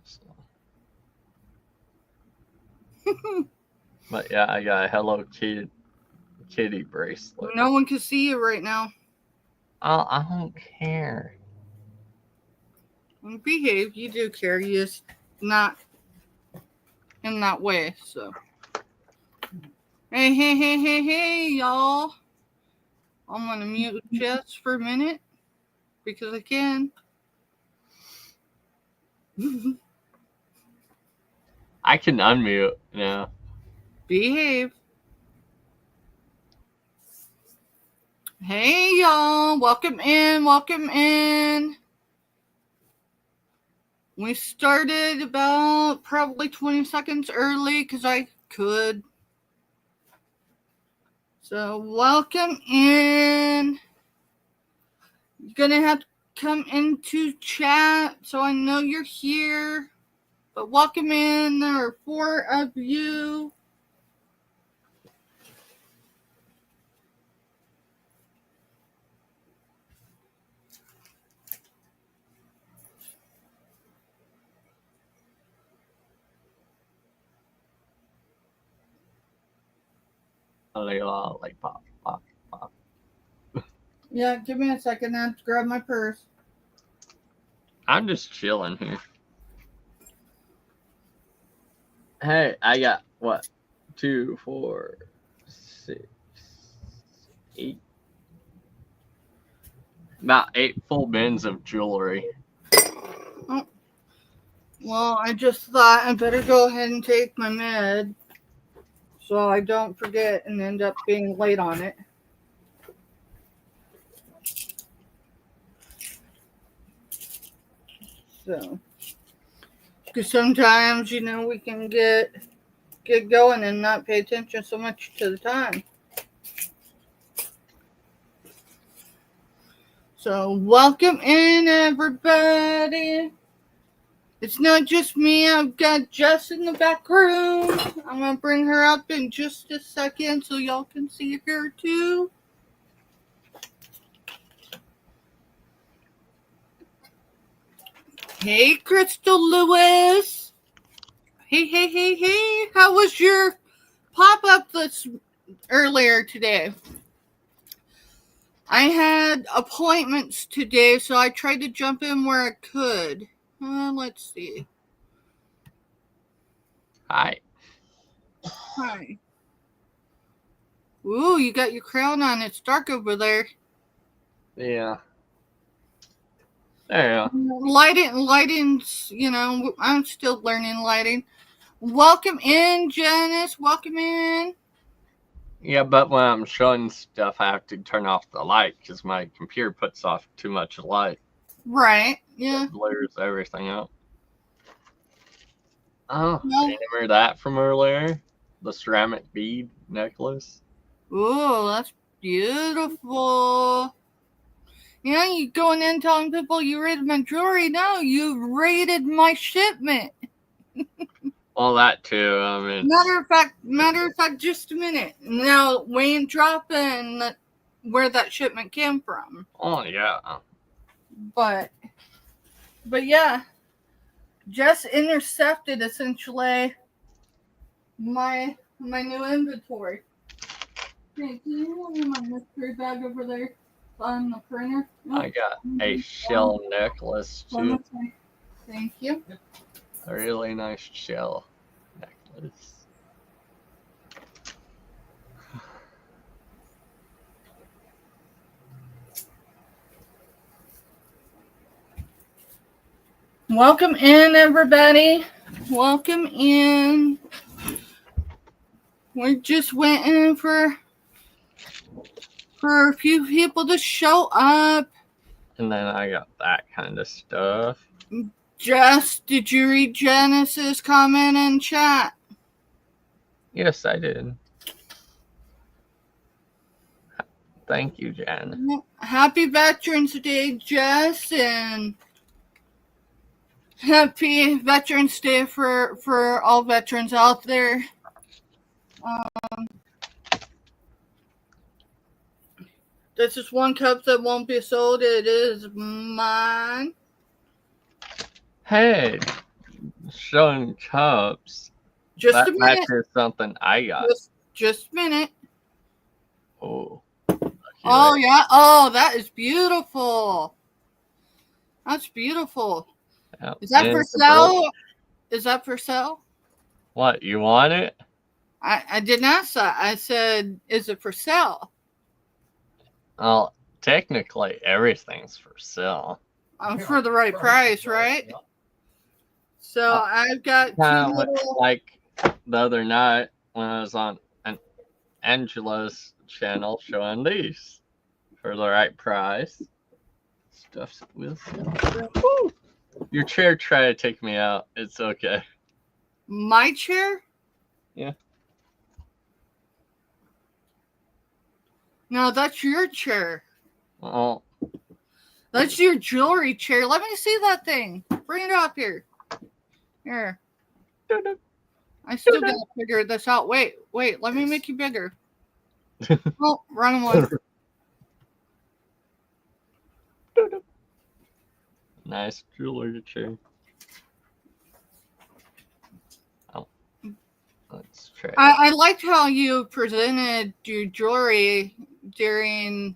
So. But yeah, I got a Hello Kitty bracelet. No one can see you right now. Oh, I don't care. Behave. You do care. You just not in that way. So. Hey, y'all. I'm gonna mute Jess for a minute because I can. I can unmute now. Behave. Hey, y'all. Welcome in. We started about probably 20 seconds early because I could. So, welcome in. You're going to have to come into chat so I know you're here. But welcome in. There are 4 of you. Like pop. Yeah, give me a second. I have to grab my purse. I'm just chilling here. Hey, I got what? 2, 4, 6, 8. About 8 full bins of jewelry. Oh. Well, I just thought I better go ahead and take my med so I don't forget and end up being late on it. So, because sometimes, we can get going and not pay attention so much to the time. So, welcome in, everybody. It's not just me. I've got Jess in the back room. I'm going to bring her up in just a second so y'all can see her too. Hey, Crystal Lewis. Hey. How was your pop-up earlier today? I had appointments today, so I tried to jump in where I could. Let's see. Hi. Ooh, you got your crown on. It's dark over there. Yeah. There you go. Lighting's, I'm still learning lighting. Welcome in, Janice. Welcome in. Yeah, but when I'm showing stuff, I have to turn off the light because my computer puts off too much light. Right, yeah. It blurs everything out. Oh, remember that from earlier? The ceramic bead necklace? Ooh, that's beautiful. You going in telling people you raided my jewelry? No, you raided my shipment. Well, that too. I mean, matter of fact, just a minute. Now, Wayne dropping where that shipment came from. Oh yeah. But yeah, just intercepted essentially my new inventory. Hey, can you hand me my mystery bag over there on the printer? I got a shell necklace too. Thank you. A really nice shell necklace. Welcome in, everybody. Welcome in. We're just waiting for a few people to show up. And then I got that kind of stuff. Jess, did you read Janice's comment in chat? Yes, I did. Thank you, Jan. Happy Veterans Day, Jess, and happy Veterans Day for all veterans out there. This is one cup that won't be sold. It is mine. Hey, showing cups. Just That a minute. matches something I got. Just a minute. Oh. Oh, yeah. Oh, that is beautiful. That's beautiful. Yep. Is that And for it's a brooch. sale? Is that for sale? What, you want it? I didn't ask that. I said, is it for sale? Well, technically, everything's for sale. For the right price, right? So I've got Kind two of little. like the other night when I was on Angela's channel showing these for the right price. Stuff's with you. Your chair tried to take me out. It's okay. My chair? Yeah. No, that's your chair. Oh. That's your jewelry chair. Let me see that thing. Bring it up here. Here. I still gotta figure this out. Wait. Let me make you bigger. Oh, run away. Nice jewelry chair. Oh. Let's try. I liked how you presented your jewelry during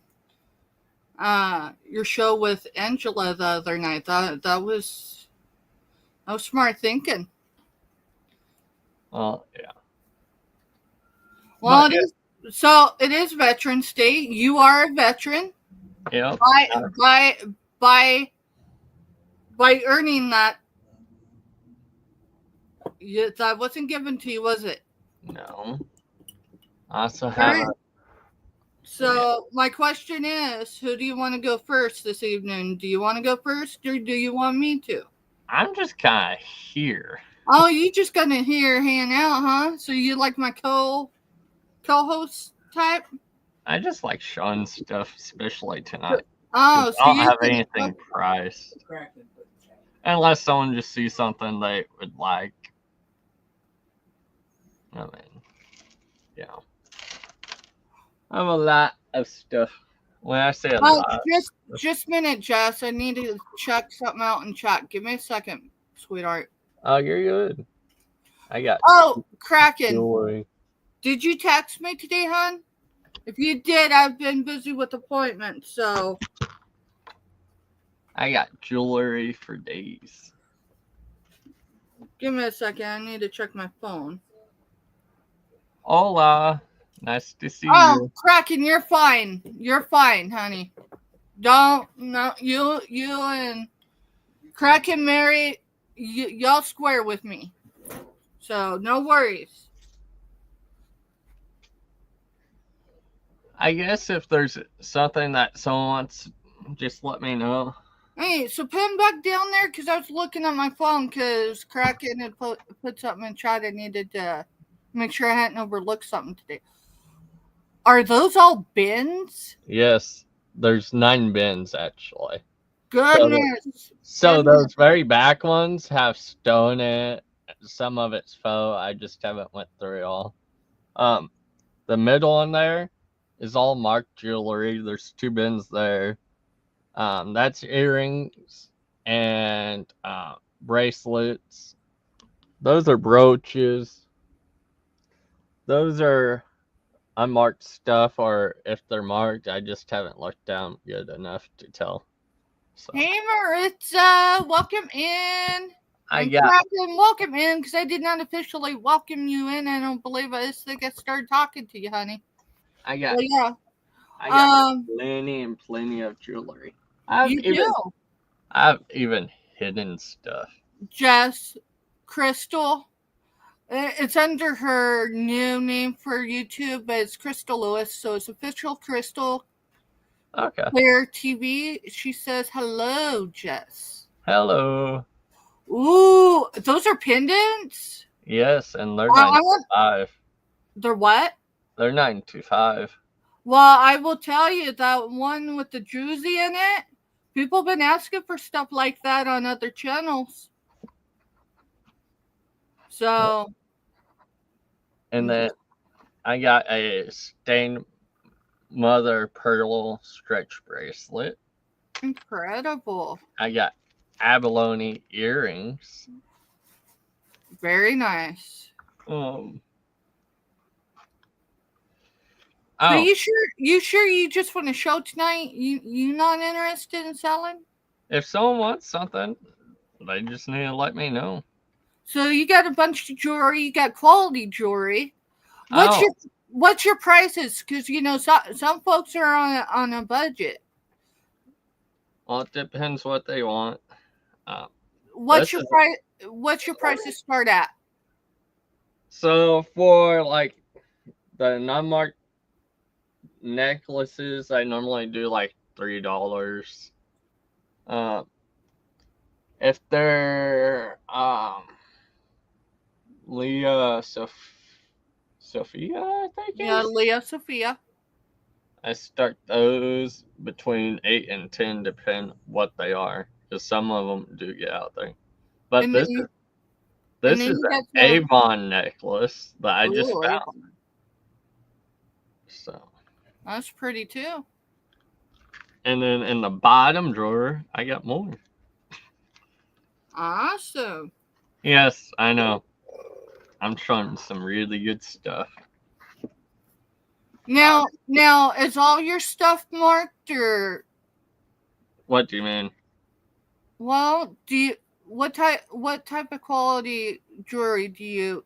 your show with Angela the other night. That was smart thinking. Well, yeah. Well, it is Veterans Day. You are a veteran. Yeah. By earning that. That wasn't given to you, was it? No. Also have. So my question is, who do you want to go first this evening? Do you want to go first, or do you want me to? I'm just kind of here. Oh, you just gonna here hang out, huh? So you like my co-host type? I just like showing stuff, especially tonight. Oh, so I don't have anything priced. Unless someone just sees something they would like. I mean, yeah. I have a lot of stuff. When I say a lot. Just a minute, Jess. I need to check something out in chat. Give me a second, sweetheart. Oh, you're good. I got. Oh, Kraken. Jewelry. Did you text me today, hon? If you did, I've been busy with appointments, so. I got jewelry for days. Give me a second. I need to check my phone. Hola. Nice to see you. Oh, Kraken, you're fine. You're fine, honey. You and Kraken Mary, y'all square with me. So, no worries. I guess if there's something that someone wants, just let me know. Hey, so put him back down there because I was looking at my phone because Kraken had put something in chat. I needed to make sure I hadn't overlooked something today. Are those all bins? Yes, there's 9 bins actually. Goodness. So those very back ones have stone in it. Some of it's faux. I just haven't went through it all. The middle one there is all marked jewelry. There's 2 bins there. That's earrings and bracelets. Those are brooches. Those are unmarked stuff, or if they're marked, I just haven't looked down good enough to tell. So. Hey, Maritza, welcome in. Welcome in because I did not officially welcome you in. I don't believe I think I started talking to you, honey. I got plenty of jewelry. I've even hidden stuff. Jess Crystal. It's under her new name for YouTube, but it's Crystal Lewis, so it's official Crystal. Okay. Clear TV. She says, "Hello, Jess." Hello. Ooh, those are pendants? Yes, and they're 925. They're what? They're 925. Well, I will tell you that one with the druzy in it, people have been asking for stuff like that on other channels. So. And then I got a stained mother pearl stretch bracelet. Incredible. I got abalone earrings. Very nice. Um. So Oh, you sure you just want to show tonight? You not interested in selling? if someone wants something, they just need to let me know. So you got a bunch of jewelry. You got quality jewelry. What's Oh, your what's your prices? Because some folks are on a budget. well, it depends what they want. Um, What's this your is price? What's your prices start at? so for like the non-marked necklaces, I normally do like $3. Um, if they're Leah Sophia, I think Yeah, is. Leah Sophia. I start those between 8 and 10, depend what they are, because some of them do get out there. But And then this is you, and this then is you an got some. Avon necklace that I just Ooh, found. Avon. So, That's pretty too. and then in the bottom drawer, I got more. Awesome. Yes, I know. I'm showing some really good stuff. Now is all your stuff marked or What do you mean? well? Do you what type of quality jewelry do you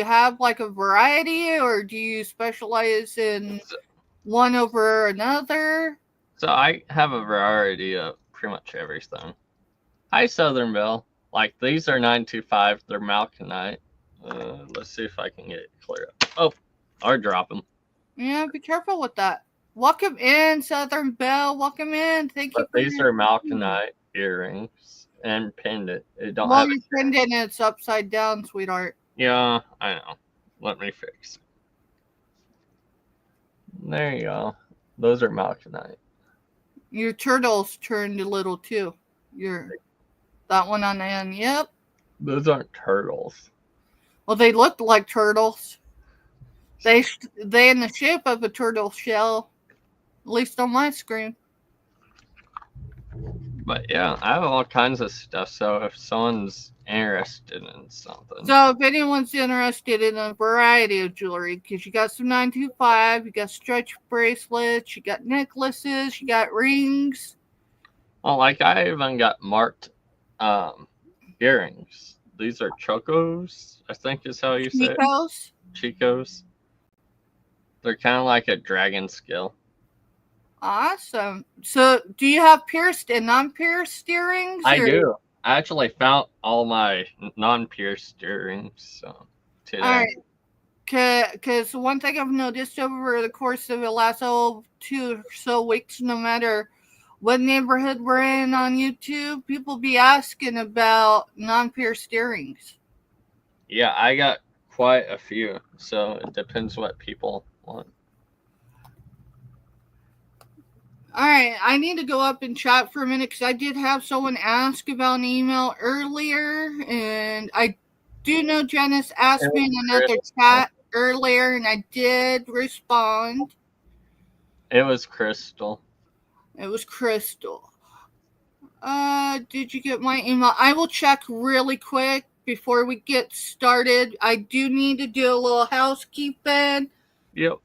have like a variety or do you specialize in So, one over another? so I have a variety of pretty much everything. Hi, Southern Belle. Like these are 925. They're Malkinite. Let's see if I can get it clear up. Oh, or drop them. Yeah, be careful with that. Welcome in, Southern Belle. Welcome in. Thank you But for these your. are Malkinite earrings and pendant. It don't Well, have your a chain. pendant it's upside down, sweetheart. Yeah, I know. Let me fix it. There you go. Those are Malkinite. Your turtles turned a little too. Your that one on the end. Yep. Those aren't turtles. Well, they look like turtles. They in the shape of a turtle shell. At least on my screen. But yeah, I have all kinds of stuff. So if someone's interested in something, So if anyone's interested in a variety of jewelry, because you got some 925, you got stretch bracelets, you got necklaces, you got rings. well, like I even got marked um, earrings. These are chocos, I think is how you say it. Nikos. Chicos. They're kind of like a dragon scale. Awesome. So, do you have pierced and non-pierced earrings? I Or do. I actually found all my non-pierced earrings all today. right, because one thing I've noticed over the course of the last 2 or so weeks, no matter what neighborhood we're in on YouTube, people be asking about non-pierced earrings. Yeah, I got quite a few, so it depends what people want. All right, I need to go up and chat for a minute because I did have someone ask about an email earlier, and I do know Janice It asked me was in another Crystal. chat earlier, and I did respond. It was Crystal. It was Crystal. Did you get my email? I will check really quick before we get started. I do need to do a little housekeeping. Yep.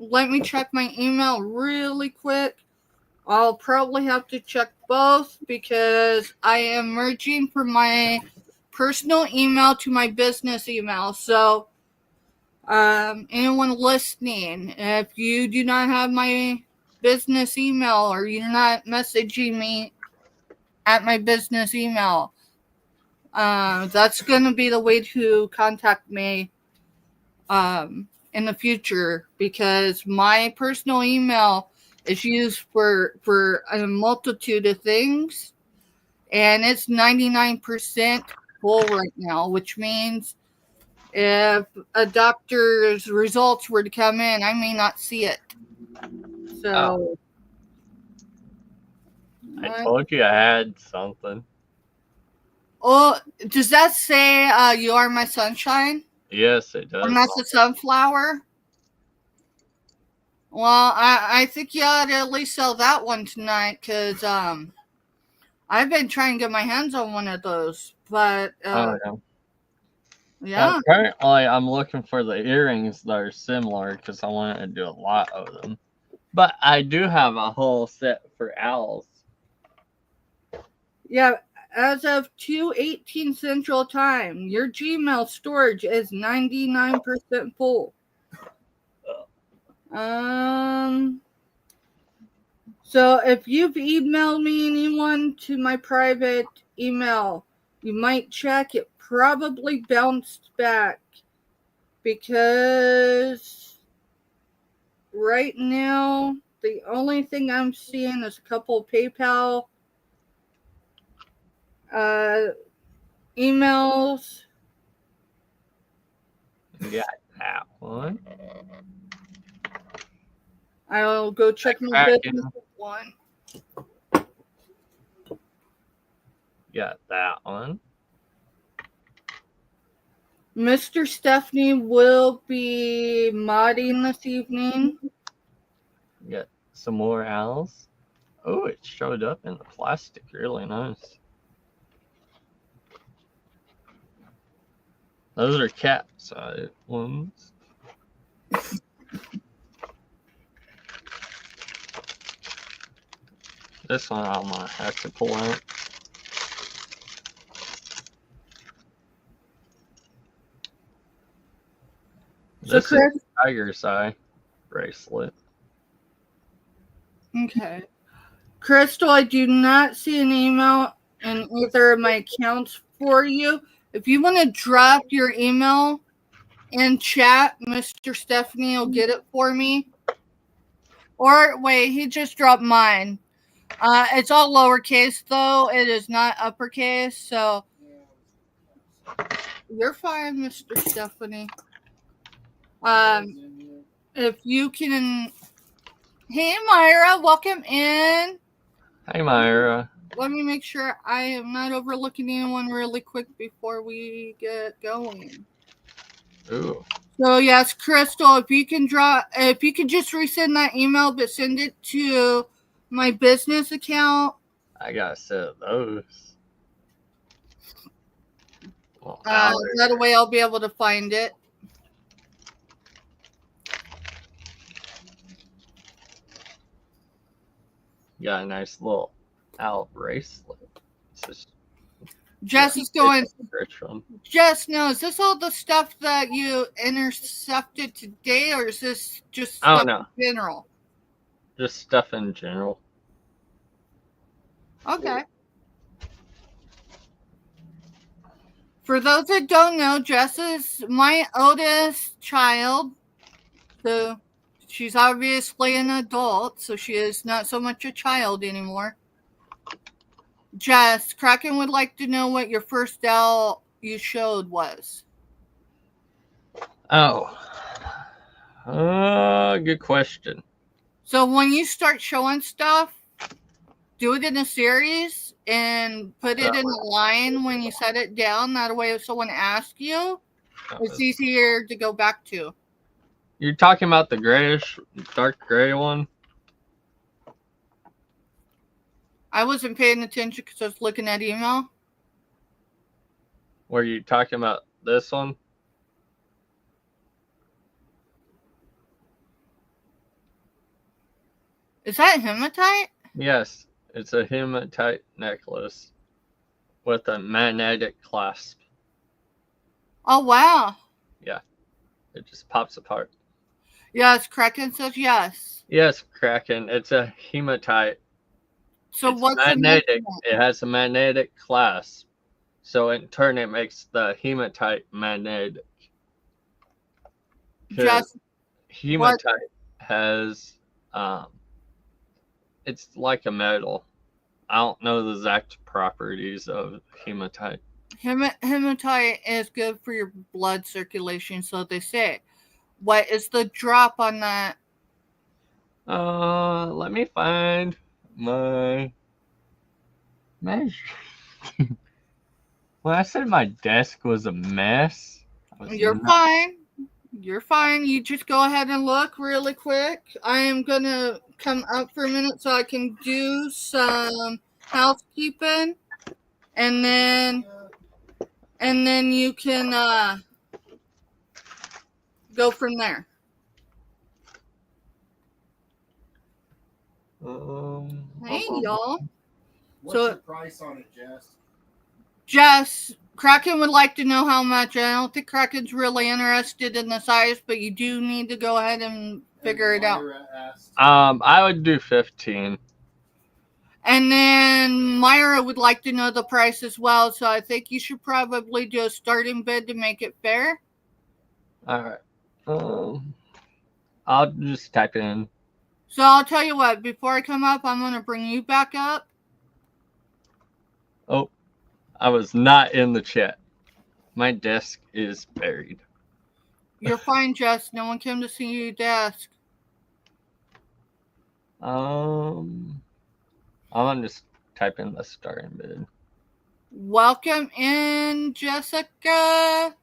Let me check my email really quick. I'll probably have to check both because I am merging from my personal email to my business email. So, anyone listening, if you do not have my business email or you're not messaging me at my business email, that's going to be the way to contact me in the future because my personal email is used for a multitude of things and it's 99% full right now, which means if a doctor's results were to come in, I may not see it. Oh, So I told you I had something. oh, does that say you are my sunshine? Yes, it And does. that's a sunflower? Well, I think you ought to at least sell that one tonight because I've been trying to get my hands on one of those, but Oh yeah. yeah. Currently, I'm looking for the earrings that are similar because I want to do a lot of them. But I do have a whole set for owls. Yeah, as of 2:18 Central Time, your Gmail storage is 99% full. So if you've emailed me anyone to my private email, you might check. It probably bounced back because right now the only thing I'm seeing is a couple of PayPal emails. Got that one. I'll go check my business one. Got that one. Mr. Stephanie will be modding this evening. Got some more owls. Oh, it showed up in the plastic. Really nice. Those are cat side ones. This one I'm gonna have to pull out. This is a tiger's eye bracelet. Okay. Crystal, I do not see an email in either of my accounts for you. If you want to drop your email in chat, Mr. Stephanie will get it for me. Or wait, he just dropped mine. It's all lowercase though. It is not uppercase, so you're fine, Mr. Stephanie. If you can. Hey, Myra, welcome in. Hey, Myra. Let me make sure I am not overlooking anyone really quick before we get going. Ooh. So yes, Crystal, if you can just resend that email, but send it to my business account. I got a set of those. Well, that way I'll be able to find it. Got a nice little owl bracelet. Jess is going. Jess, no, is this all the stuff that you intercepted today, or is this just stuff in general? Just stuff in general. Okay. For those that don't know, Jess is my oldest child. So she's obviously an adult, so she is not so much a child anymore. Jess, Kraken would like to know what your first owl you showed was. Oh. Good question. So when you start showing stuff, do it in a series and put it in a line when you set it down. That way if someone asks you, it's easier to go back to. You're talking about the grayish, dark gray one? I wasn't paying attention because I was looking at email. Were you talking about this one? Is that hematite? Yes, it's a hematite necklace with a magnetic clasp. Oh, wow. Yeah, it just pops apart. Yes, Kraken says yes. Yes, Kraken, it's a hematite. So it's what's magnetic? It has a magnetic clasp. So in turn, it makes the hematite magnetic. Just hematite has, it's like a metal. I don't know the exact properties of hematite. Hematite is good for your blood circulation, so they say. What is the drop on that? Let me find my measure. When I said my desk was a mess, You're fine. You're fine. You just go ahead and look really quick. I am going to come up for a minute so I can do some housekeeping, and then you can go from there. Hey, y'all. What's your price on it, Jess? Jess, Kraken would like to know how much. I don't think Kraken's really interested in the size, but you do need to go ahead and figure it out. I would do 15. And then Myra would like to know the price as well, so I think you should probably do a starting bid to make it fair. All right. I'll just type in. So I'll tell you what, before I come up, I'm going to bring you back up. Oh, I was not in the chat. My desk is buried. You're fine, Jess. No one came to see your desk. I'm going to just type in the starting bid. Welcome in, Jessica.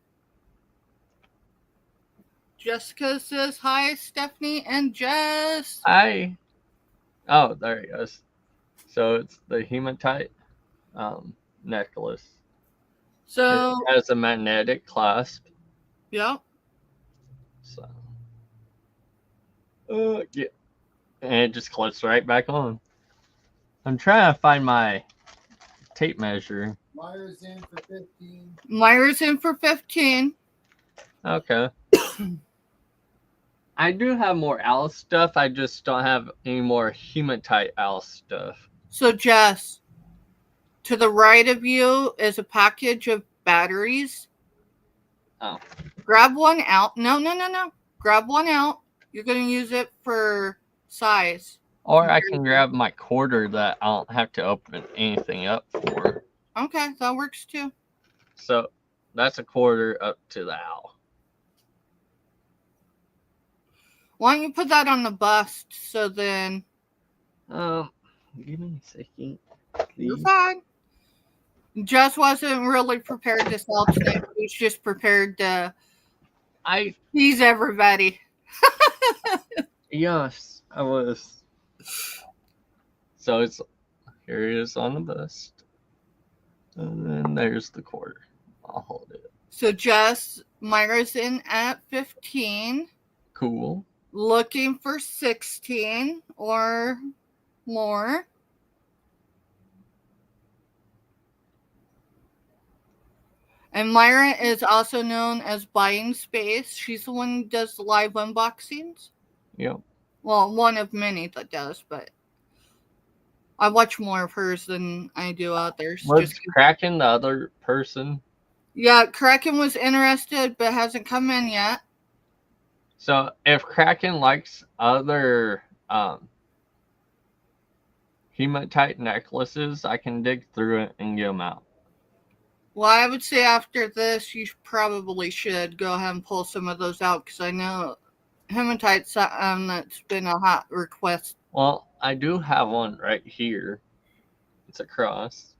Jessica says hi, Stephanie and Jess. Hi. Oh, there he goes. So it's the hematite necklace. So it has a magnetic clasp. Yep. So yeah. And it just clips right back on. I'm trying to find my tape measure. Myra's in for 15. Myra's in for 15. Okay. I do have more owl stuff. I just don't have any more hematite owl stuff. So, Jess, to the right of you is a package of batteries. Oh. Grab one out. No. Grab one out. You're going to use it for size. Or I can grab my quarter that I don't have to open anything up for. Okay, that works too. So that's a quarter up to the owl. Why don't you put that on the bust so then... Give me a second. Please. You're fine. Jess wasn't really prepared to sell today. He was just prepared to tease everybody. Yes, I was. So it's here it is on the bust. And then there's the quarter. I'll hold it. So Jess, Myra's in at 15. Cool. Looking for 16 or more. And Myra is also known as Buying Space. She's the one who does the live unboxings. Yep. Well, one of many that does, but I watch more of hers than I do others. Was Kraken the other person? Yeah, Kraken was interested, but hasn't come in yet. So if Kraken likes other hematite necklaces, I can dig through it and get them out. Well, I would say after this, you probably should go ahead and pull some of those out, because I know hematite's that's been a hot request. Well, I do have one right here. It's a cross.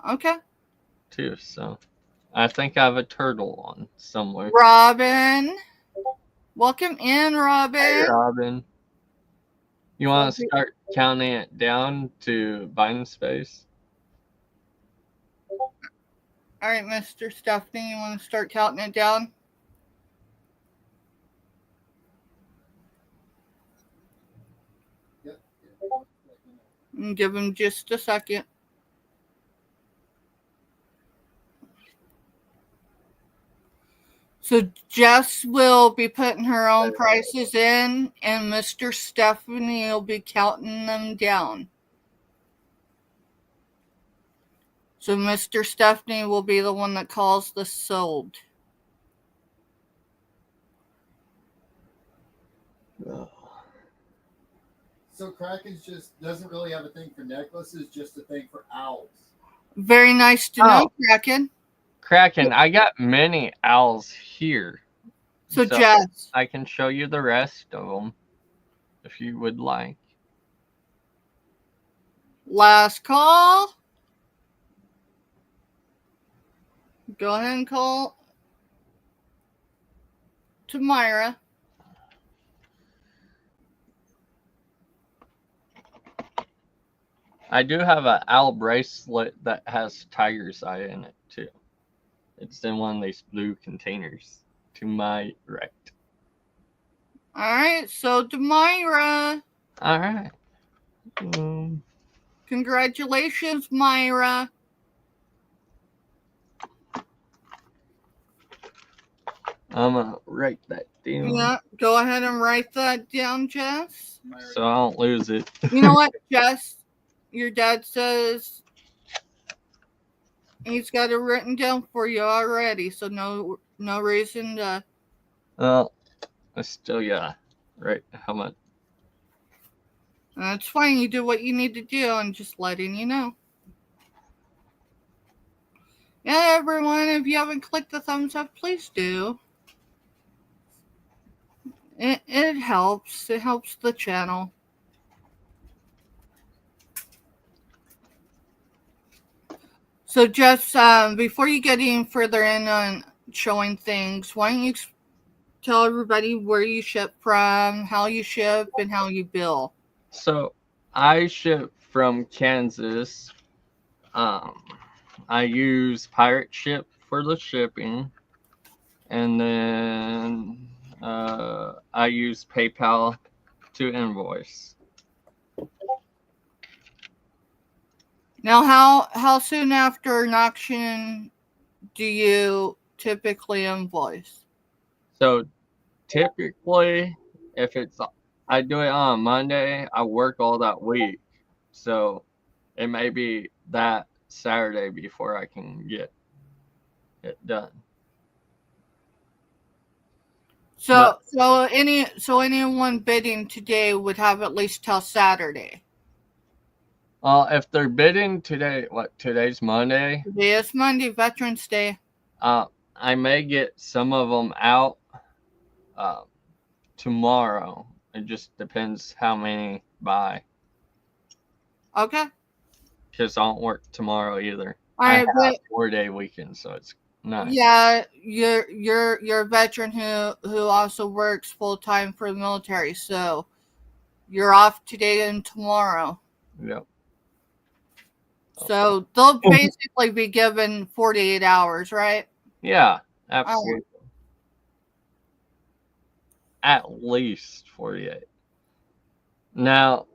Okay. Too, so I think I have a turtle on somewhere. Robin. Welcome in, Robin. Hey, Robin. You want to start counting it down to buying space? All right, Mr. Stephanie, you want to start counting it down? Yep. And give him just a second. So Jess will be putting her own prices in, and Mr. Stephanie will be counting them down. So Mr. Stephanie will be the one that calls the sold. So Kraken's just doesn't really have a thing for necklaces, just a thing for owls. Very nice to know, Kraken. Kraken, I got many owls here. So Jess, I can show you the rest of them if you would like. Last call. Go ahead and call to Myra. I do have an owl bracelet that has tiger's eye in it too. It's in one of these blue containers to my right. Alright, so Demira. All right. Congratulations, Myra. I'm gonna write that down. Yeah, go ahead and write that down, Jess. So I don't lose it. You know what, Jess? Your dad says he's got it written down for you already, so no reason to. Well, I still right. How much? That's fine. You do what you need to do. I'm just letting you know. Yeah, everyone, if you haven't clicked the thumbs up, please do. It helps. It helps the channel. So, Jess, before you get any further in on showing things, why don't you tell everybody where you ship from, how you ship, and how you bill? So I ship from Kansas. I use Pirate Ship for the shipping, and then I use PayPal to invoice. Now, how soon after an auction do you typically invoice? So typically, if I do it on Monday, I work all that week. So it may be that Saturday before I can get it done. So anyone bidding today would have at least till Saturday. If they're bidding today, today's Monday? Today is Monday, Veterans Day. I may get some of them out tomorrow. It just depends how many buy. Okay. Because I don't work tomorrow either. I have a 4-day weekend, so it's nice. Yeah, you're a veteran who also works full time for the military, so you're off today and tomorrow. Yep. So they'll basically be given 48 hours, right? Yeah, absolutely. At least 48. Now,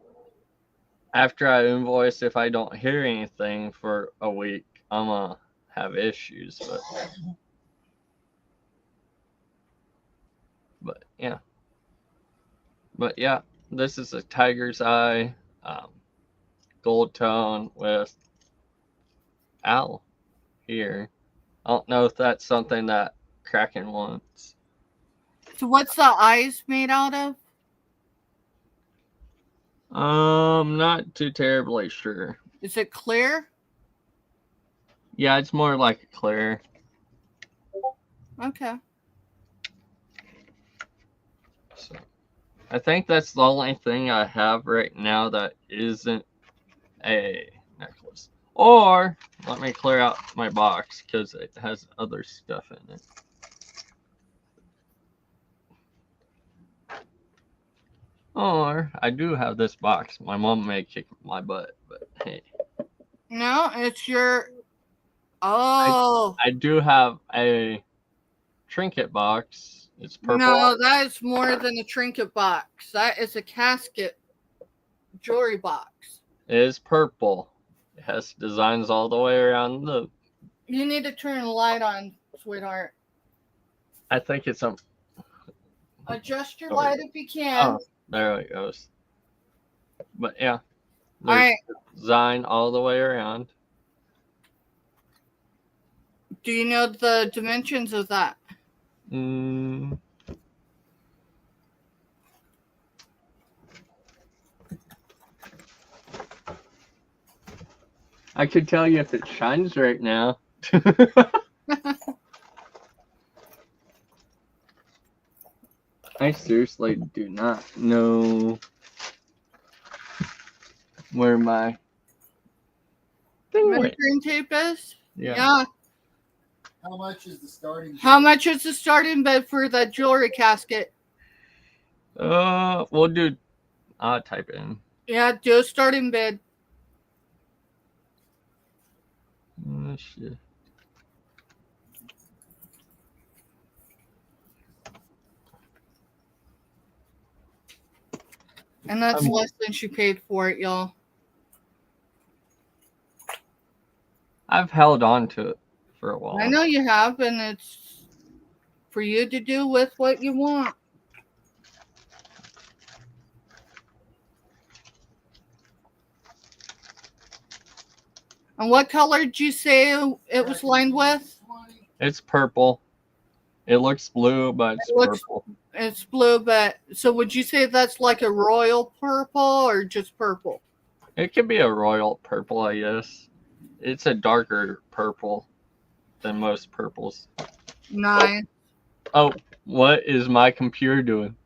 after I invoice, if I don't hear anything for a week, I'm going to have issues. But yeah. But yeah, this is a tiger's eye gold tone with owl here. I don't know if that's something that Kraken wants. So what's the eyes made out of? Not too terribly sure. Is it clear? Yeah, it's more like a clear. Okay. So, I think that's the only thing I have right now that isn't a necklace. Or, let me clear out my box because it has other stuff in it. Or, I do have this box. My mom may kick my butt, but hey. No, it's your... Oh. I do have a trinket box. It's purple. No, that is more than a trinket box. That is a casket jewelry box. It is purple. It has designs all the way around the... You need to turn the light on, sweetheart. I think it's some... Adjust your light if you can. Oh, there it goes. But yeah. All right. Design all the way around. Do you know the dimensions of that? I could tell you if it shines right now. I seriously do not know where my measuring tape is. Yeah. How much is the starting bid? How much is the starting bid for the jewelry casket? We'll do... I'll type it in. Yeah, do a starting bid. shit. And that's less than she paid for it, y'all. I've held on to it for a while. I know you have, and it's for you to do with what you want. And what color did you say it was lined with? It's purple. It looks blue, but it's purple. It's blue, but so would you say that's like a royal purple or just purple? It could be a royal purple, I guess. It's a darker purple than most purples. Nice. Oh, what is my computer doing?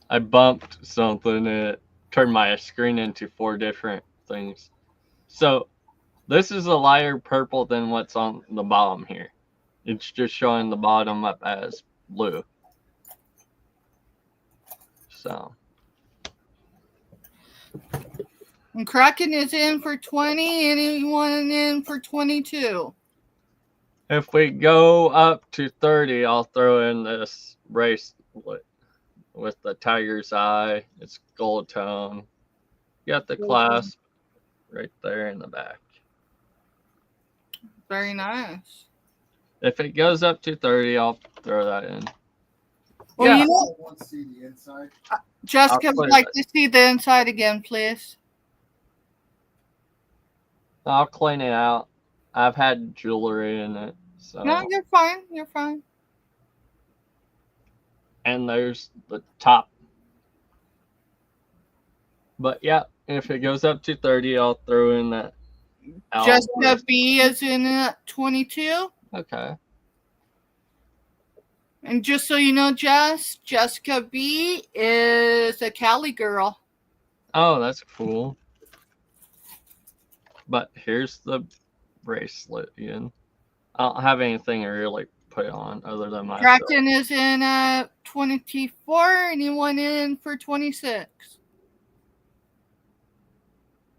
I bumped something and it turned my screen into 4 different things. So this is a lighter purple than what's on the bottom here. It's just showing the bottom up as blue. So. And Kraken is in for 20. Anyone in for 22? If we go up to 30, I'll throw in this bracelet with the tiger's eye. It's gold tone. You got the clasp right there in the back. Very nice. If it goes up to 30, I'll throw that in. Well, yeah. you know, I want to see the inside. Jessica would like to see the inside again, please. I'll clean it out. I've had jewelry in it. So. No, you're fine. You're fine. And there's the top. But yeah, if it goes up to 30, I'll throw in that. Jessica B is in at 22. Okay. And just so you know, Jessica B is a Cali girl. Oh, that's cool. But here's the bracelet again. I don't have anything to really put on other than my. Kraken is in at 24. Anyone in for 26?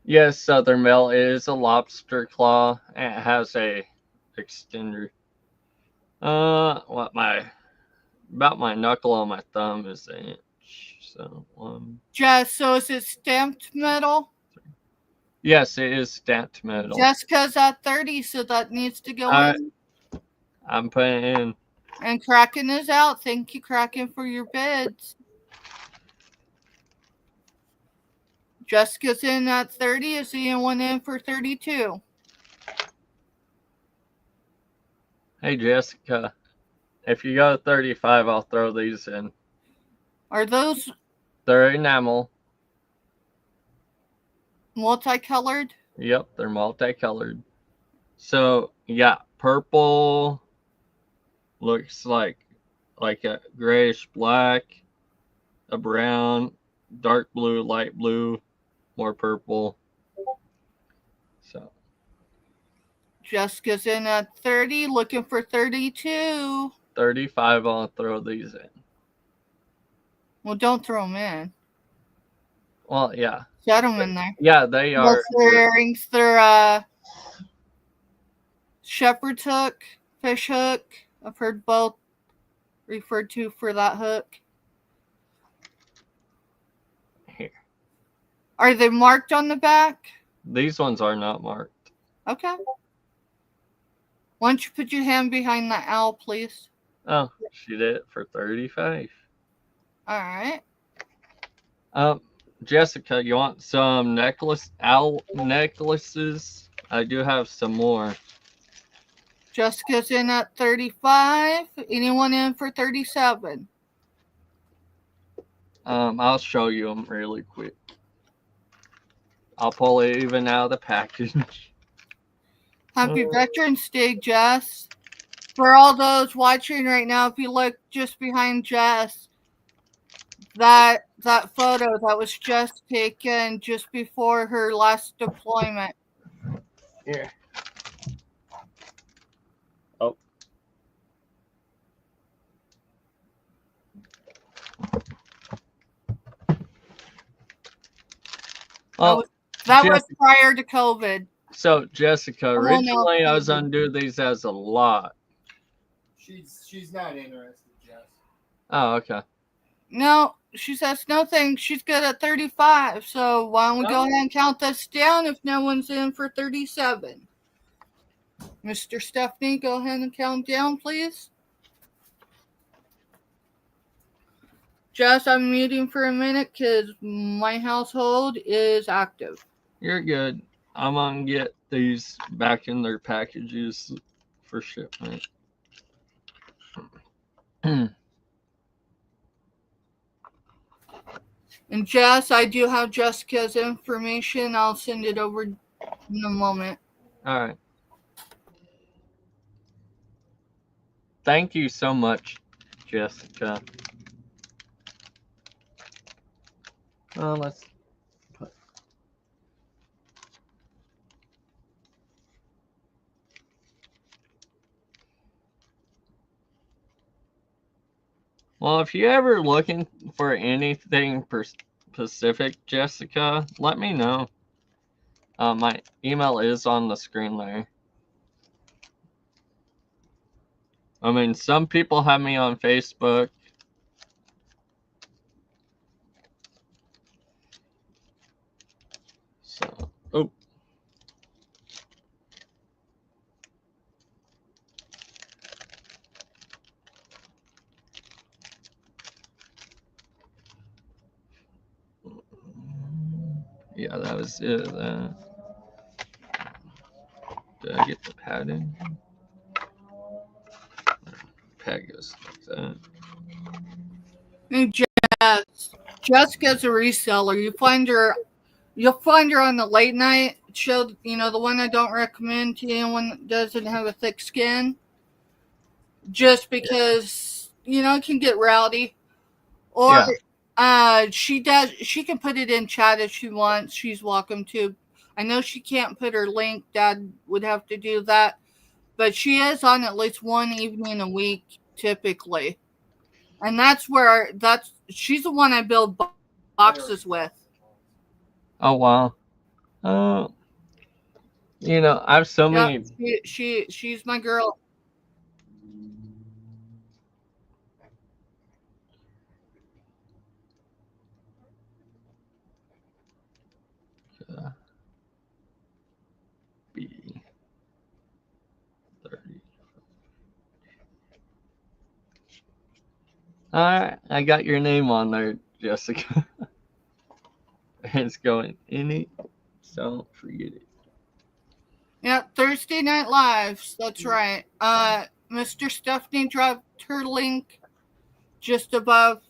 Yes, Southern Belle is a lobster claw, and it has a extender. About my knuckle on my thumb is an inch. So So is it stamped metal? Yes, it is stamped metal. Jessica's at 30, so that needs to go in. I'm putting it in. And Kraken is out. Thank you, Kraken, for your bids. Jessica's in at 30. Is anyone in for 32? Hey, Jessica. If you go to 35, I'll throw these in. Are those? They're enamel. Multicolored? Yep, they're multicolored. So, yeah, purple looks like a grayish black, a brown, dark blue, light blue, more purple. So. Jessica's in at 30, looking for 32. 35, I'll throw these in. Well, don't throw them in. Well, yeah. Set them in there. Yeah, they are. Both their earrings. They're shepherd's hook, fish hook. I've heard both referred to for that hook. Here. Are they marked on the back? These ones are not marked. Okay. Why don't you put your hand behind that owl, please? Oh, she did it for 35. All right. Jessica, you want some owl necklaces? I do have some more. Jessica's in at 35. Anyone in for 37? I'll show you them really quick. I'll pull it even out of the package. Happy Veterans Day, Jess. For all those watching right now, if you look just behind Jess, that photo that was just taken just before her last deployment. Here. Oh. Well, That was prior to COVID. So Jessica, Oh, no, originally I was COVID. gonna do these as a lot. She's not interested, Jess. Oh, okay. No, she says no thanks. She's good at 35. So why don't we go ahead and count this down if no one's in for 37? Mr. Stephanie, go ahead and count down, please. Jess, I'm muting for a minute because my household is active. You're good. I'm gonna get these back in their packages for shipment. And Jess, I do have Jessica's information. I'll send it over in a moment. All right. Thank you so much, Jessica. Let's put. Well, if you're ever looking for anything specific, Jessica, let me know. My email is on the screen there. I mean, some people have me on Facebook. So, oh. Yeah, that was it. Did I get the padding? Pad goes like that. Hey, Jessica's a reseller. You'll find her on the late night show, the one I don't recommend to anyone that doesn't have a thick skin. Just because, it can get rowdy. Or she can put it in chat if she wants. She's welcome to. I know she can't put her link. Dad would have to do that. But she is on at least one evening a week, typically. And she's the one I build boxes with. Oh, wow. I have so many. She's my girl. B 30. All right, I got your name on there, Jessica. It's going in it. Don't forget it. Yeah, Thursday Night Lives. That's right. Mr. Stephanie dropped her link just above.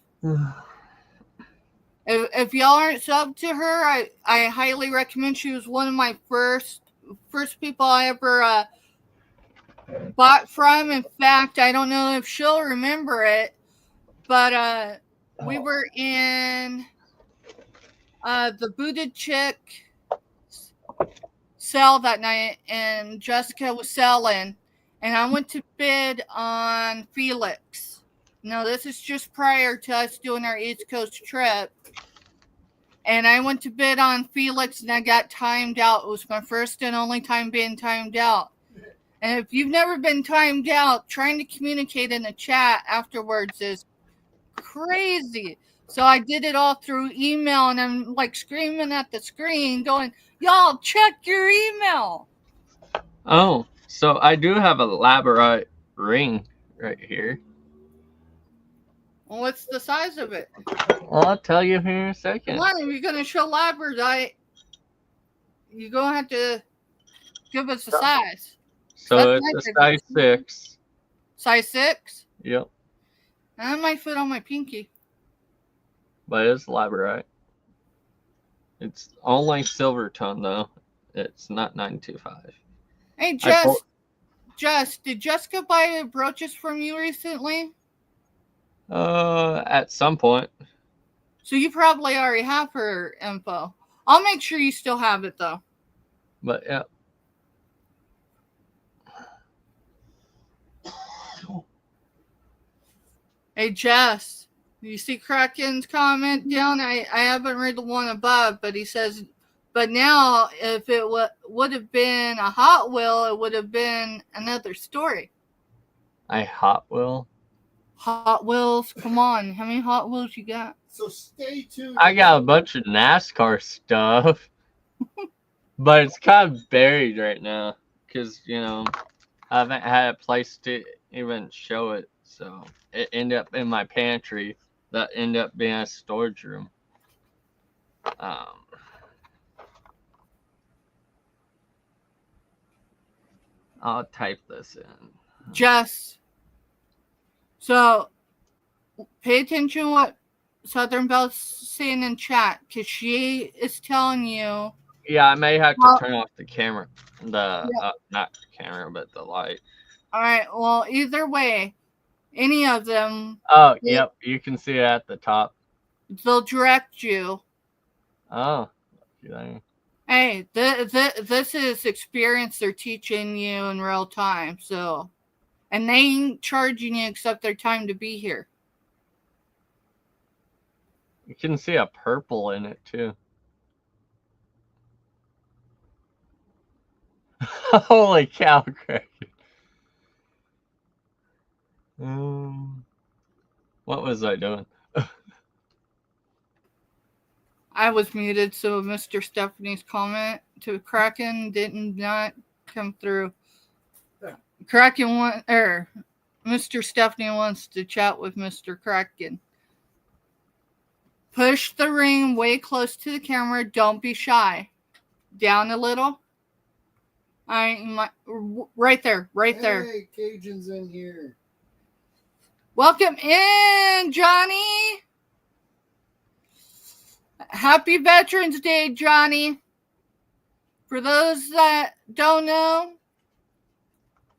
If y'all aren't subbed to her, I highly recommend. She was one of my first people I ever bought from. In fact, I don't know if she'll remember it, but we were in the Booted Chick sale that night, and Jessica was selling, and I went to bid on Felix. Now, this is just prior to us doing our East Coast trip. And I went to bid on Felix, and I got timed out. It was my first and only time being timed out. And if you've never been timed out, trying to communicate in the chat afterwards is crazy. So I did it all through email, and I'm like screaming at the screen going, y'all, check your email. Oh, so I do have a labradorite ring right here. Well, what's the size of it? Well, I'll tell you here in a second. Come on, if you're going to show labradorite, you're going to have to give us a size. So it's a size 6. Size 6? Yep. That might fit on my pinky. But it's labradorite. It's only silver tone, though. It's not 925. Hey, Jess, did Jessica buy brooches from you recently? At some point. So you probably already have her info. I'll make sure you still have it, though. But, yeah. Hey, Jess, you see Kraken's comment down? I haven't read the one above, but he says, But now, if it would have been a Hot Wheel, it would have been another story. I Hot Wheel. Hot Wheels, come on. How many Hot Wheels you got? So stay tuned. I got a bunch of NASCAR stuff, but it's kind of buried right now because I haven't had a place to even show it. So it ended up in my pantry. That ended up being a storage room. I'll type this in. Jess. So pay attention to what Southern Belle's saying in chat, because she is telling you. Yeah, I may have to turn off the camera. Not the camera, but the light. All right. Well, either way, any of them. Oh, yep. You can see it at the top. They'll direct you. Oh. Hey, this is experience they're teaching you in real time. So, and they ain't charging you except their time to be here. You can see a purple in it too. Holy cow, Craig. What was I doing? I was muted, so Mr. Stephanie's comment to Kraken did not come through. Yeah. Mr. Stephanie wants to chat with Mr. Kraken. Push the ring way close to the camera. Don't be shy. Down a little. Right there. Hey, Cajun's in here. Welcome in, Johnny. Happy Veterans Day, Johnny. For those that don't know,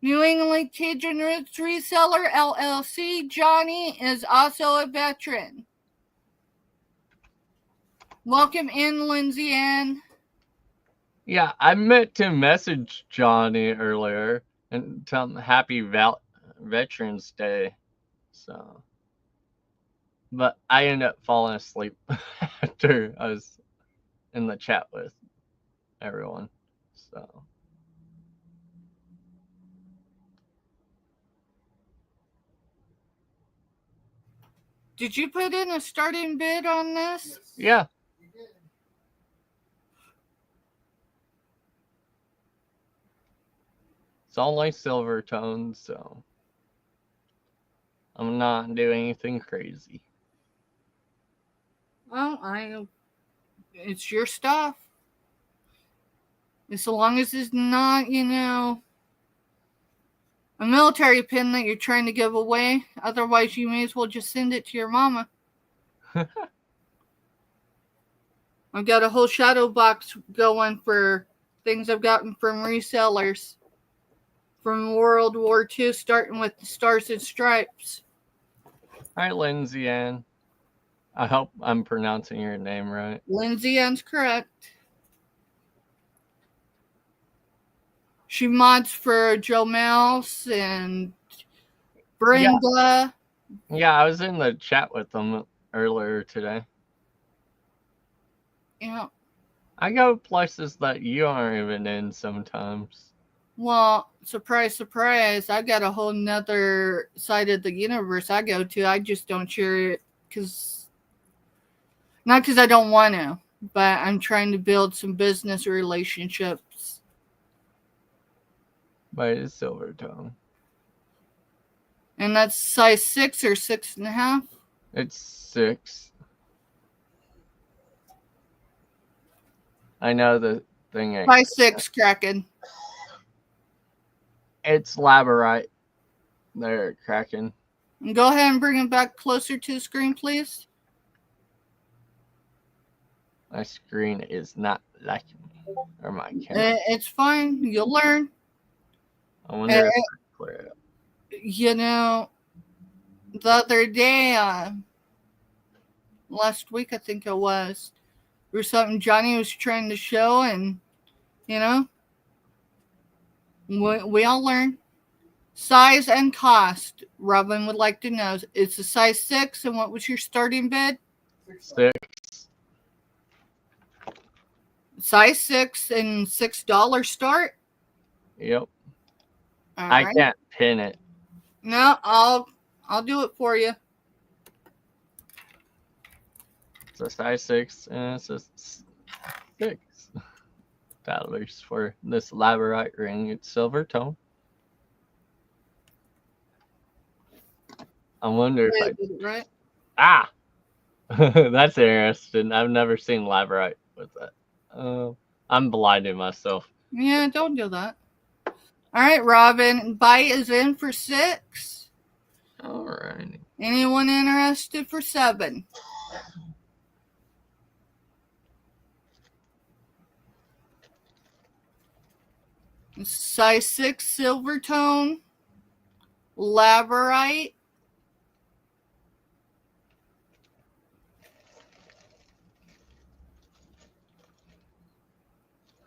New England Cajun Roots Reseller LLC, Johnny is also a veteran. Welcome in, Lindsay Ann. Yeah, I meant to message Johnny earlier and tell him Happy Veterans Day. So, but I ended up falling asleep after I was in the chat with everyone. So, did you put in a starting bid on this? Yeah. It's only silver tones, so I'm not doing anything crazy. Well, it's your stuff. As long as it's not, a military pin that you're trying to give away. Otherwise, you may as well just send it to your mama. I've got a whole shadow box going for things I've gotten from resellers from World War II, starting with the Stars and Stripes. Hi, Lindsay Ann. I hope I'm pronouncing your name right. Lindsay Ann's correct. She mods for Joe Mouse and Brenda. Yeah, I was in the chat with them earlier today. Yeah. I go places that you aren't even in sometimes. Well, surprise, surprise. I got a whole nother side of the universe I go to. I just don't share it not because I don't want to, but I'm trying to build some business relationships. By a silver tone. And that's size 6 or 6.5? It's 6. I know the thing ain't. Size 6, Kraken. It's labradorite. There, Kraken. Go ahead and bring it back closer to the screen, please. My screen is not liking me. Or my camera. It's fine. You'll learn. I wonder if I can clear it up. The other day, last week I think it was, there was something Johnny was trying to show, and we all learn. Size and cost. Robin would like to know. It's a size 6, and what was your starting bid? 6. Size 6 and $6 start. Yep. All I right. can't pin it. No, I'll do it for you. It's a size 6 and it's a $6 for this labradorite ring. It's silver tone. I wonder if Yeah, I did it right. That's interesting. I've never seen labradorite with that. I'm blinding myself. Yeah, don't do that. All right, Robin. Bite is in for 6. Alrighty. Anyone interested for 7? Size 6 silver tone. Labradorite.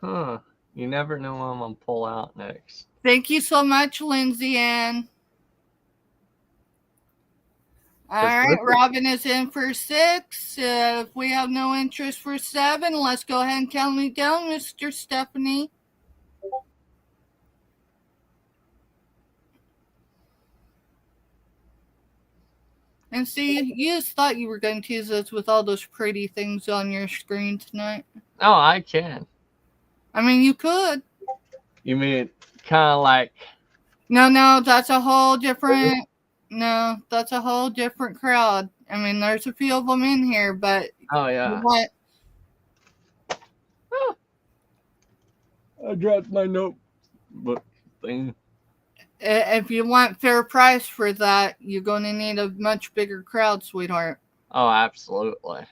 Huh. You never know what I'm gonna pull out next. Thank you so much, Lindsay Ann. All right, Robin is in for 6. If we have no interest for 7, let's go ahead and count me down, Mr. Stephanie. And see, you just thought you were going to tease us with all those pretty things on your screen tonight. Oh, I can. I mean, you could. You mean kind of like? No, that's a whole different. No, that's a whole different crowd. I mean, there's a few of them in here, but Oh yeah. what? I dropped my notebook thing. If you want fair price for that, you're going to need a much bigger crowd, sweetheart. Oh, absolutely.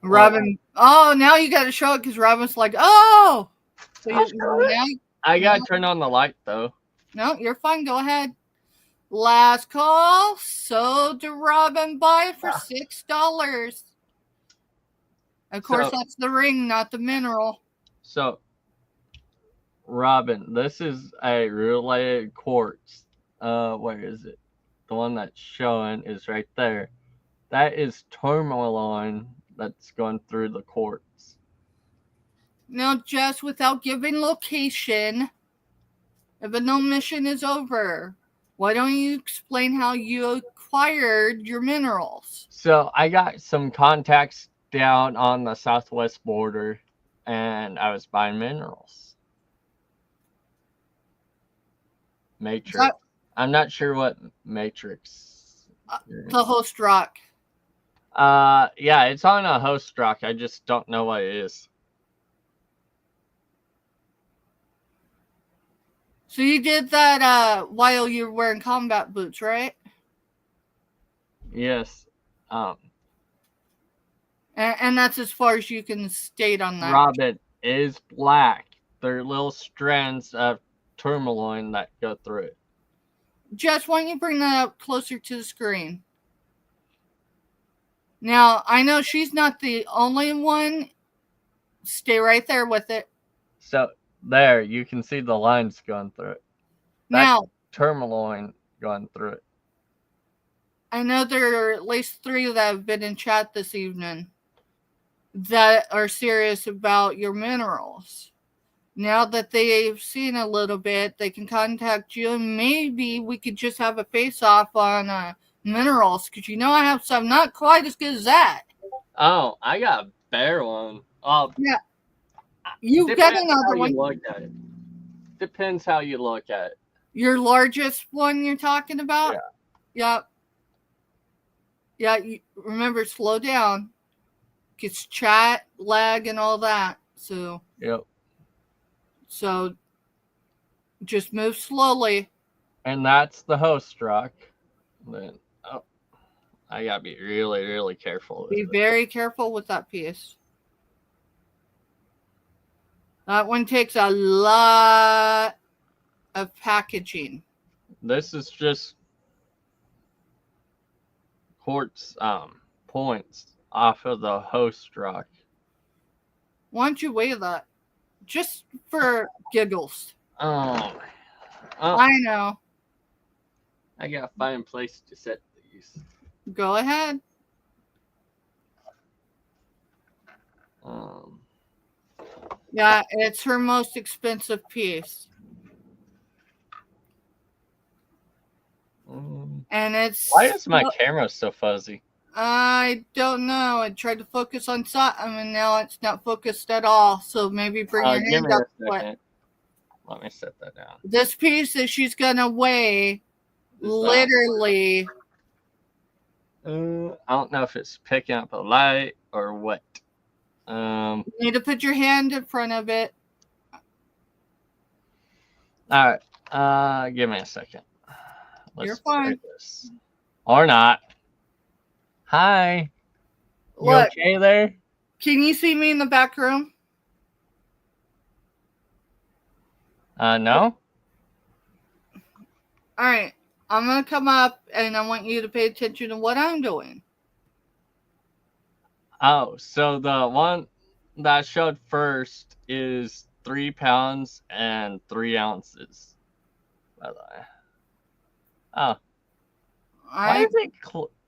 Robin. Oh, now you got to show it because Robin's like, oh. So I gotta turn on the light though. No, you're fine. Go ahead. Last call. So to Robin buy for $6. Of course, that's the ring, not the mineral. So, Robin, this is a related quartz. Where is it? The one that's showing is right there. That is tourmaline that's going through the quartz. Now, just without giving location, if a no mission is over, why don't you explain how you acquired your minerals? So, I got some contacts down on the southwest border, and I was buying minerals. Matrix. I'm not sure what matrix. The host rock. Yeah, it's on a host rock. I just don't know what it is. So you did that while you were wearing combat boots, right? Yes. And that's as far as you can state on that. Robin is black. There are little strands of tourmaline that go through it. Jess, why don't you bring that up closer to the screen? Now, I know she's not the only one. Stay right there with it. So, there, you can see the lines going through it. That's now, tourmaline going through it. I know there are at least 3 that have been in chat this evening that are serious about your minerals. Now that they've seen a little bit, they can contact you, and maybe we could just have a face-off on minerals, because you know I have some not quite as good as that. Oh, I got a better one. Oh, yeah. You got another one. Look at it. Depends how you look at it. Your largest one you're talking about? Yeah. Yeah. You remember, slow down. It's chat, lag, and all that. So. Yep. So, just move slowly. And that's the host rock. Then, I gotta be really, really careful with it. Be very careful with that piece. That one takes a lot of packaging. This is just quartz points off of the host rock. Why don't you weigh that? Just for giggles. Oh. I know. I gotta find a place to set these. Go ahead. Yeah, it's her most expensive piece. And it's... Why is my camera so fuzzy? I don't know. I tried to focus on something, and now it's not focused at all. So maybe bring your Give hand me up. a second. Let me set that down. This piece that she's gonna weigh, literally... I don't know if it's picking up a light or what. You need to put your hand in front of it. All right. Give me a second. You're fine. This. Or not. Hi. You Look, okay there? can you see me in the back room? No. All right. I'm going to come up, and I want you to pay attention to what I'm doing. Oh, so the one that I showed first is 3 pounds and 3 ounces. By the way. Oh. Why is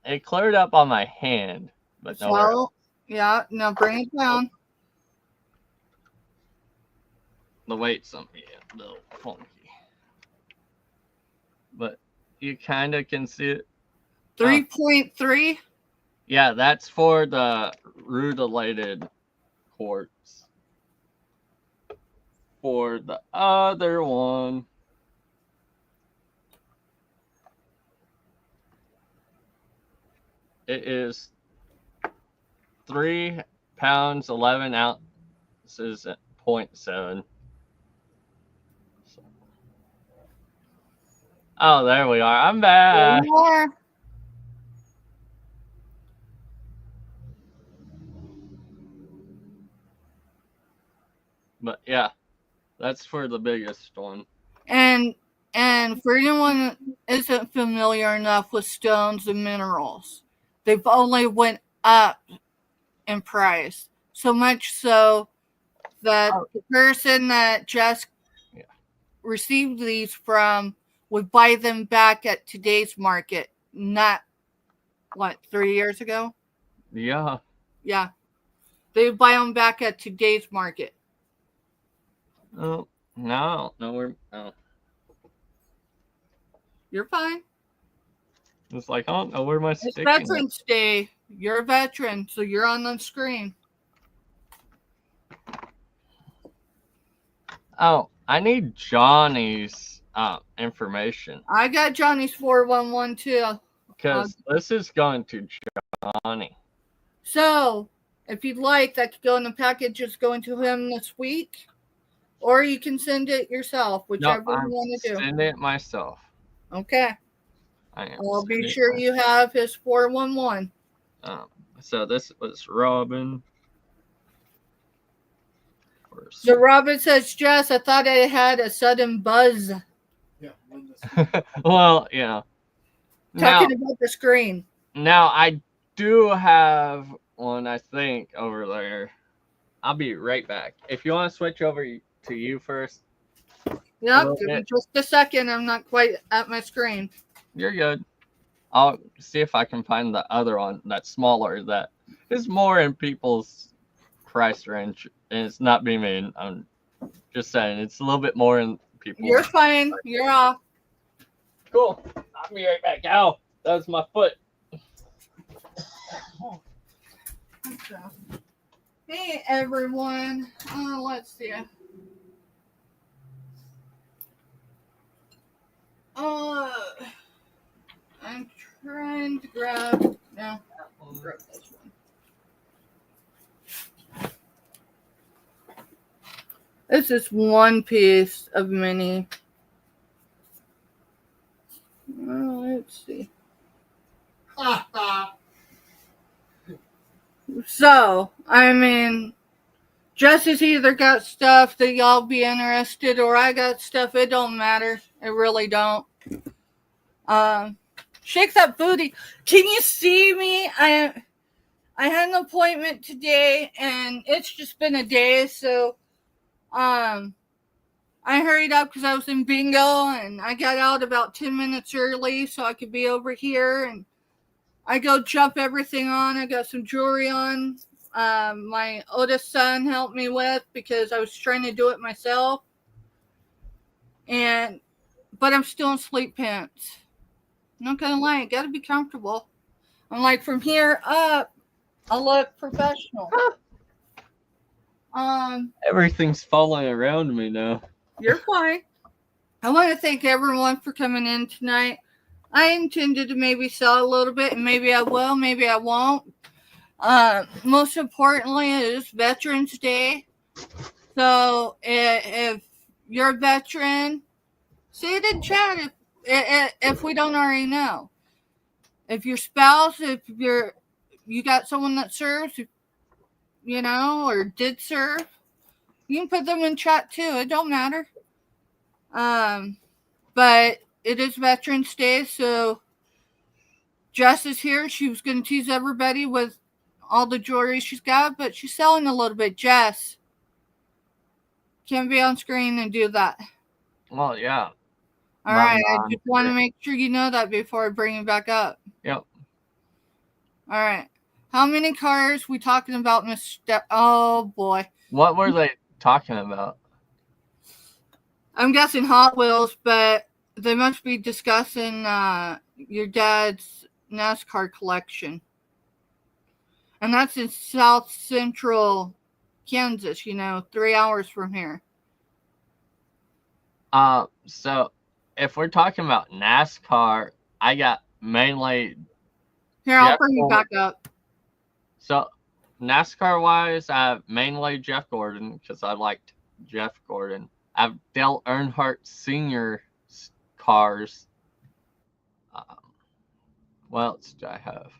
it cleared up on my hand, but nowhere else? Yeah, now bring it down. The weight's on me a little funky. But you kind of can see it. 3.3? Yeah, that's for the rutilated quartz. For the other one, it is 3 pounds, 11 ounces at 0.7. Oh, there we are. I'm back. There you are. But yeah, that's for the biggest one. And for anyone that isn't familiar enough with stones and minerals, they've only went up in price. So much so that the person that just received these from would buy them back at today's market, not, 3 years ago? Yeah. Yeah. They would buy them back at today's market. Oh, no, we're... Oh. You're fine. It's like, I don't know where my stick is. It's Veterans Day. You're a veteran, so you're on the screen. Oh, I need Johnny's information. I got Johnny's 411 too. Because this is going to Johnny. So, if you'd like, that could go in the package just going to him this week. Or you can send it yourself, whichever you want to do. Send it myself. Okay. I'll be sure you have his 411. So this was Robin. So Robin says, Jess, I thought I had a sudden buzz. Yeah. Well, yeah. Talking about the screen. Now, I do have one, I think, over there. I'll be right back. If you want to switch over to you first. Yep, give me just a second. I'm not quite at my screen. You're good. I'll see if I can find the other one that's smaller, that is more in people's price range. And it's not being mean. I'm just saying, it's a little bit more in people's... You're fine. You're off. Cool. I'll be right back. Ow, that was my foot. Hey, everyone. Let's see. I'm trying to grab... No, I'll grab this one. This is one piece of mini. Let's see. So, I mean, Jesse's either got stuff that y'all be interested, or I got stuff. It don't matter. It really don't. Shake that booty. Can you see me? I had an appointment today, and it's just been a day, so I hurried up because I was in bingo, and I got out about 10 minutes early so I could be over here, and I go jump everything on. I got some jewelry on. my oldest son helped me with because I was trying to do it myself. But I'm still in sleep pants. I'm not gonna lie, gotta be comfortable. I'm like, from here up, I look professional. Everything's falling around me now. You're fine. I want to thank everyone for coming in tonight. I intended to maybe sell a little bit, and maybe I will, maybe I won't. Most importantly, it is Veterans Day. So if you're a veteran, say it in chat if we don't already know. If your spouse, if you got someone that serves, or did serve, you can put them in chat too. It don't matter. But it is Veterans Day, so Jess is here. She was going to tease everybody with all the jewelry she's got, but she's selling a little bit. Jess, can't be on screen and do that. Well, yeah. All right. I just want to make sure you know that before I bring you back up. Yep. All right. How many cars we talking about, Mr. Oh, boy. What were they talking about? I'm guessing Hot Wheels, but they must be discussing your dad's NASCAR collection. And that's in South Central Kansas, 3 hours from here. So if we're talking about NASCAR, I got mainly... Here, I'll bring you back up. So NASCAR-wise, I have mainly Jeff Gordon, because I liked Jeff Gordon. I have Dale Earnhardt Sr. cars. What else do I have?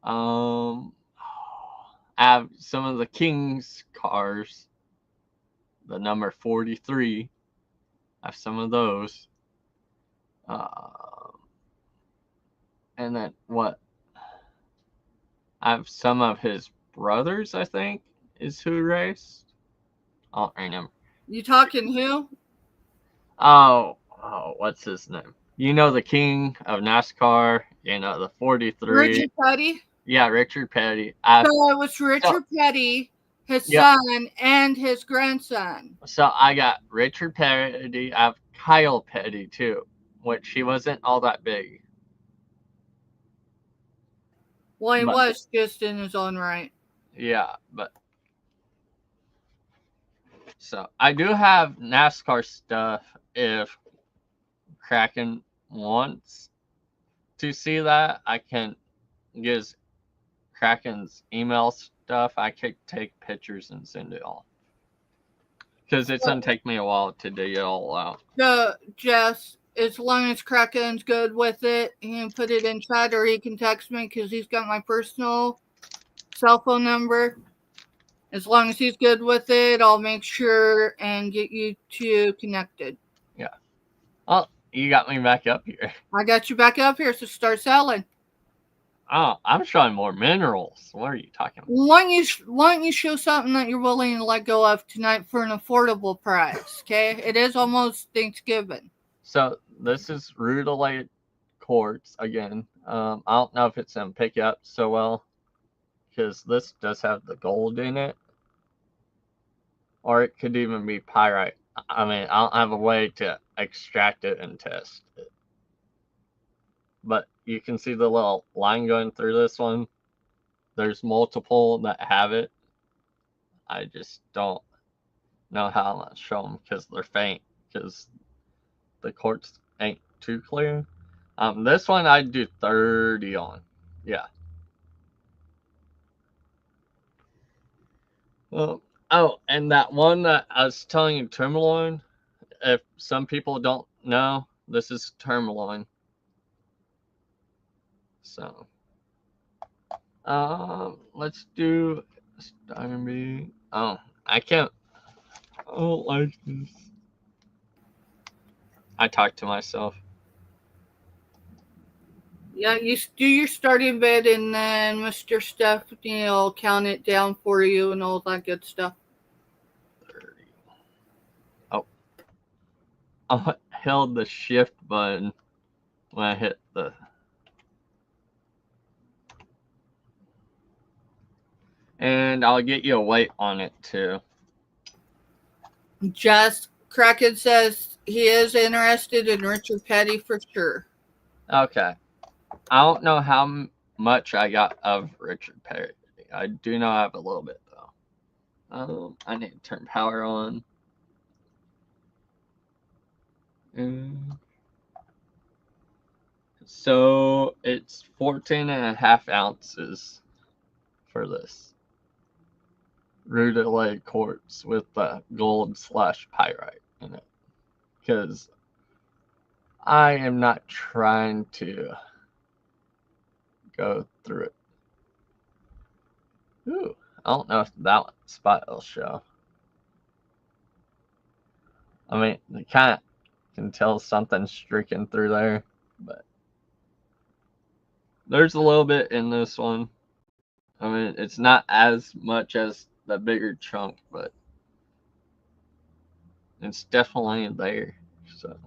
I have some of the King's cars. The number 43. I have some of those. And then what? I have some of his brothers, I think, is who raced. I don't remember. You talking who? Oh, what's his name? The king of NASCAR, the 43. Richard Petty? Yeah, Richard Petty. So it was Richard Petty, his son, and his grandson. So I got Richard Petty. I have Kyle Petty, too, which he wasn't all that big. Well, he was just in his own right. Yeah, but... So I do have NASCAR stuff if Kraken wants to see that. I can use Kraken's email stuff. I could take pictures and send it all. Because it's going to take me a while to dig it all out. So, Jess, as long as Kraken's good with it, he can put it in chat or he can text me because he's got my personal cell phone number. As long as he's good with it, I'll make sure and get you two connected. Yeah. Oh, you got me back up here. I got you back up here, so start selling. Oh, I'm showing more minerals. What are you talking about? Why don't you show something that you're willing to let go of tonight for an affordable price, okay? It is almost Thanksgiving. So this is rudelated quartz again. I don't know if it's going to pick up so well because this does have the gold in it. Or it could even be pyrite. I mean, I don't have a way to extract it and test it. But you can see the little line going through this one. There's multiple that have it. I just don't know how to show them because they're faint. Because the quartz ain't too clear. This one I'd do 30 on. Yeah. Well, oh, and that one that I was telling you, tourmaline, if some people don't know, this is tourmaline. So, let's do Steinby. Oh, I can't. I don't like this. I talk to myself. Yeah, you do your starting bid, and then Mr. Stephanie will count it down for you and all that good stuff. 30. Oh. I held the shift button when I hit the... And I'll get you a weight on it too. Just Kraken says he is interested in Richard Petty for sure. Okay. I don't know how much I got of Richard Petty. I do know I have a little bit though. I need to turn power on. So it's 14.5 ounces for this rudolite quartz with the gold/pyrite in it. Because I am not trying to go through it. Ooh, I don't know if that spot will show. I mean, you kind of can tell something's streaking through there, but there's a little bit in this one. I mean, it's not as much as the bigger chunk, but it's definitely there. So.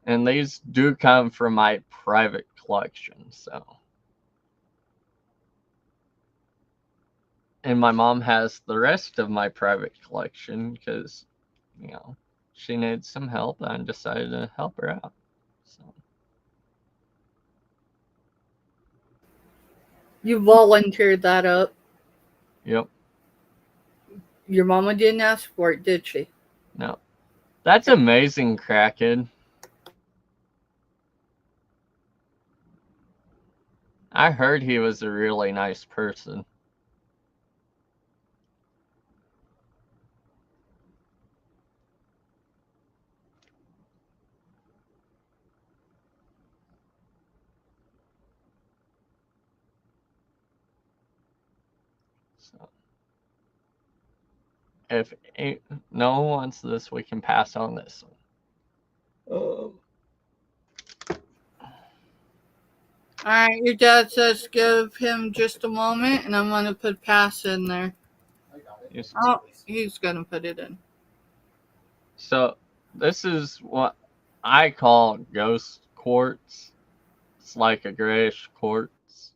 And these do come from my private collection, so. And my mom has the rest of my private collection because, you know, she needs some help and I decided to help her out. So. You volunteered that up. Yep. Your mama didn't ask for it, did she? No. That's amazing, Kraken. I heard he was a really nice person. So, if no one wants this, we can pass on this one. Alright, your dad says give him just a moment, and I'm going to put pass in there. I got it. Yes. Oh, he's going to put it in. So, this is what I call ghost quartz. It's like a grayish quartz.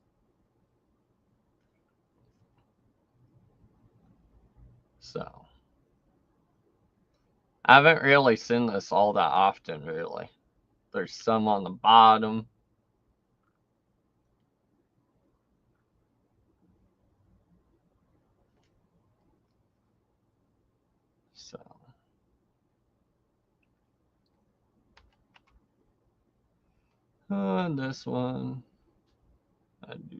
So, I haven't really seen this all that often, really. There's some on the bottom. So, this one, I do.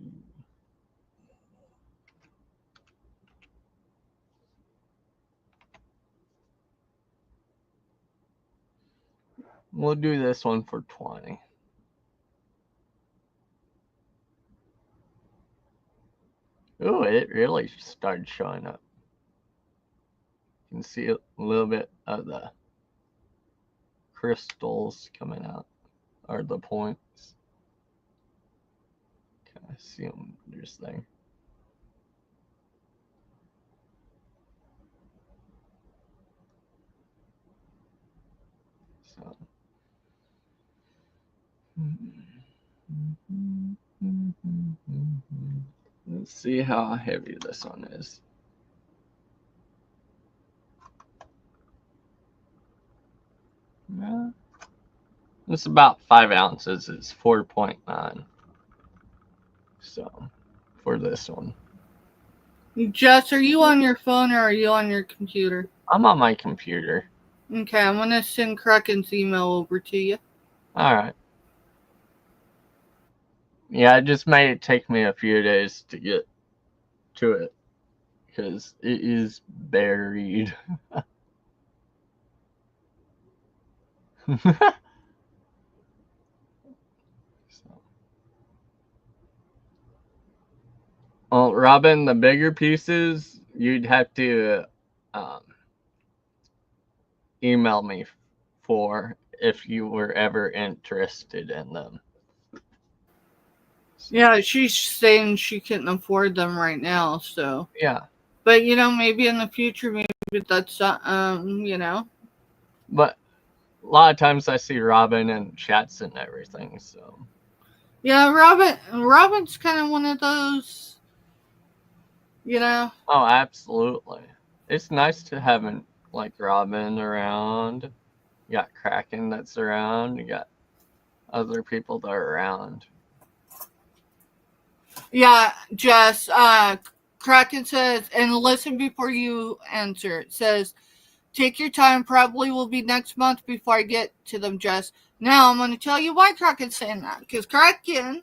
We'll do this one for 20. Ooh, it really started showing up. You can see a little bit of the crystals coming out, or the points. Kind of see them just there. So. Let's see how heavy this one is. Yeah. It's about 5 ounces. It's 4.9. So, for this one. Jess, are you on your phone or are you on your computer? I'm on my computer. Okay, I'm going to send Kraken's email over to you. Alright. Yeah, it just made it take me a few days to get to it. Because it is buried. Well, Robin, the bigger pieces, you'd have to email me for if you were ever interested in them. So, yeah, she's saying she couldn't afford them right now, so. Yeah. But, maybe in the future, maybe But that's you know. But a lot of times I see Robin in chats and everything, so. Yeah, Robin's kind of one of those, you know. Oh, absolutely. It's nice to have like Robin around. You got Kraken that's around. You got other people that are around. Yeah, Jess. Kraken says, and listen before you answer. It says, take your time. Probably will be next month before I get to them, Jess. Now I'm going to tell you why Kraken's saying that. Because Kraken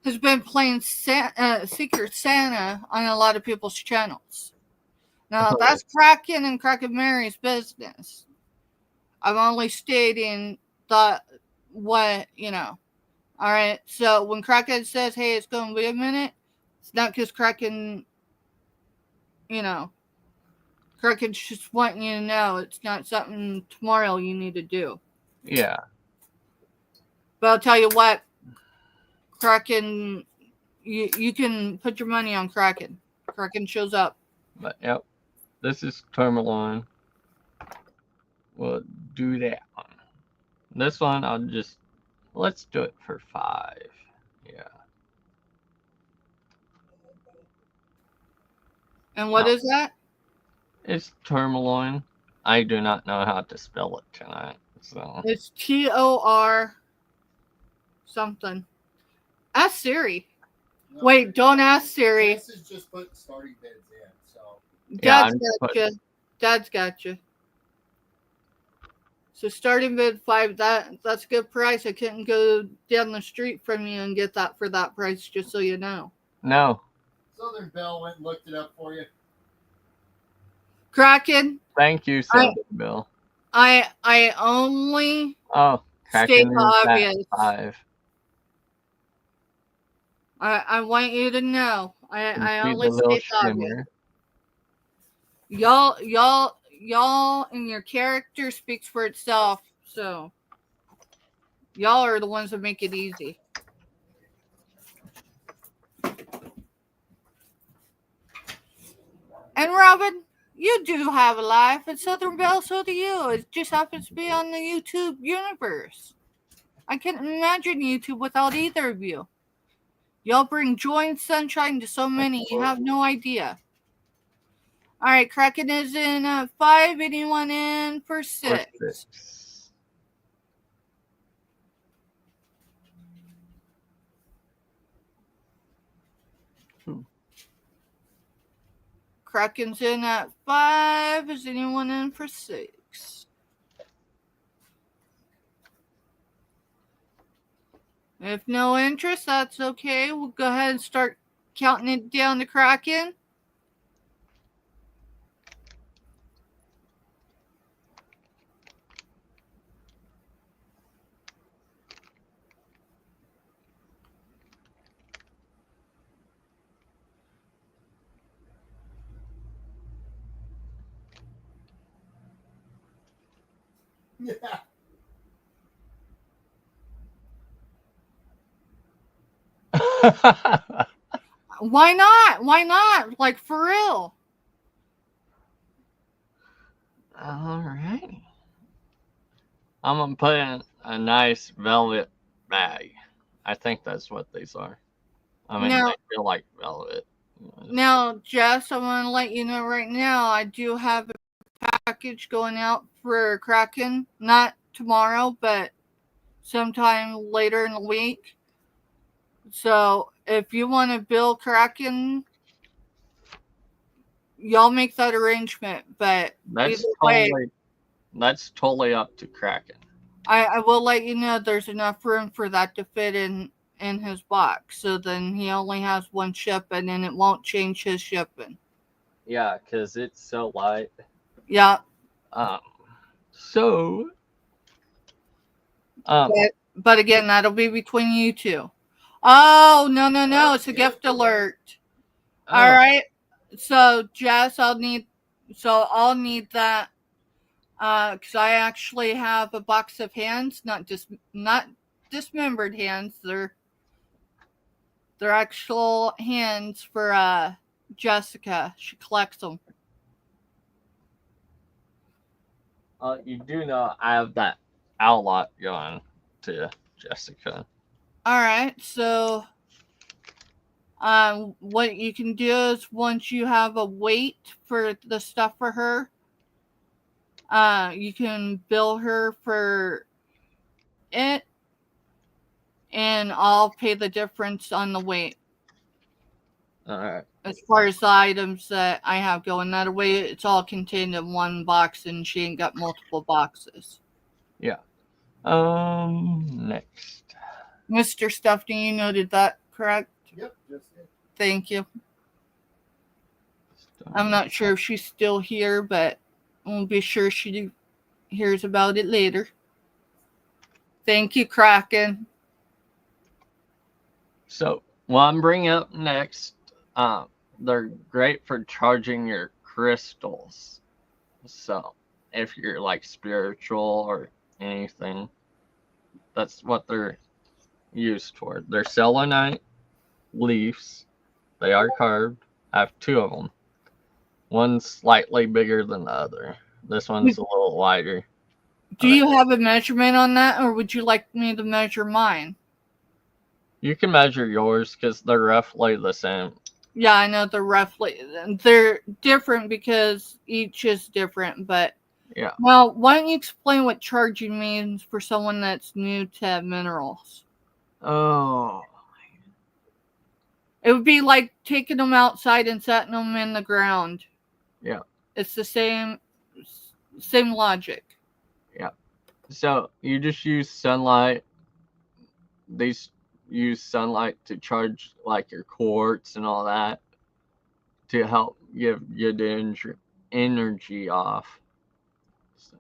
has been playing Secret Santa on a lot of people's channels. Now that's Kraken and Kraken Mary's business. I'm only stating that what you know. All right. So when Kraken says, "Hey, it's going to be a minute," it's not because Kraken, you know, Kraken's just wanting you to know it's not something tomorrow you need to do. Yeah. But I'll tell you what, Kraken, you can put your money on Kraken. Kraken shows up. But yep. This is Tourmaline. We'll do that one. This one let's do it for 5. Yeah. And what is that? It's Tourmaline. I do not know how to spell it tonight. So It's TOR something. Ask Siri. No, Wait, don't ask Siri. Jess is just putting starting bids in, so. yeah, Dad's got you. So starting bid 5. That's a good price. I couldn't go down the street from you and get that for that price. Just so you know. no. Southern Belle went and looked it up for you. Kraken. Thank you, Southern Bill. I only Kraken state is the obvious. at 5. I want you to know. I only the little state the obvious. shimmer. Y'all and your character speaks for itself. So y'all are the ones that make it easy. And Robin, you do have a life, and Southern Belle, so do you. It just happens to be on the YouTube universe. I can't imagine YouTube without either of you. Y'all bring joy and sunshine to so many. You have no idea. All right, Kraken is in 5. Anyone in for 6? Kraken's in at 5. Is anyone in for 6? If no interest, that's okay. We'll go ahead and start counting it down to Kraken. Yeah. Why not? Why not? Like, for real. All right. I'm going to put in a nice velvet bag. I think that's what these are. I mean, they feel like velvet. Now, Jess, I want to let you know right now, I do have a package going out for Kraken. Not tomorrow, but sometime later in the week. So, if you want to bill Kraken, y'all make that arrangement. But that's totally up to Kraken. I will let you know there's enough room for that to fit in his box. So then he only has one shipping, and it won't change his shipping. Yeah, because it's so light. Yeah. But again, that'll be between you two. Oh, no. It's a gift alert. Oh. All right. So, Jess, I'll need that because I actually have a box of hands, not dismembered hands. They're actual hands for Jessica. She collects them. You do know I have that outlook going to Jessica. All right, so what you can do is once you have a weight for the stuff for her, you can bill her for it, and I'll pay the difference on the weight. All right. As far as the items that I have going, that way it's all contained in one box, and she ain't got multiple boxes. Yeah. Next. Mr. Stuffy, you noted that, correct? Yep, just it. Thank you. I'm not sure if she's still here, but we'll be sure she hears about it later. Thank you, Kraken. So, what I'm bringing up next, they're great for charging your crystals. So, if you're like spiritual or anything, that's what they're used for. They're selenite leaves. They are carved. I have two of them. One's slightly bigger than the other. This one's a little wider. Do you have a measurement on that, or would you like me to measure mine? You can measure yours because they're roughly the same. Yeah, I know they're different because each is different, but yeah. Well, why don't you explain what charging means for someone that's new to minerals? Oh. It would be like taking them outside and setting them in the ground. Yeah. It's the same logic. Yeah. So you just use sunlight. These use sunlight to charge like your quartz and all that to help give good energy off. So.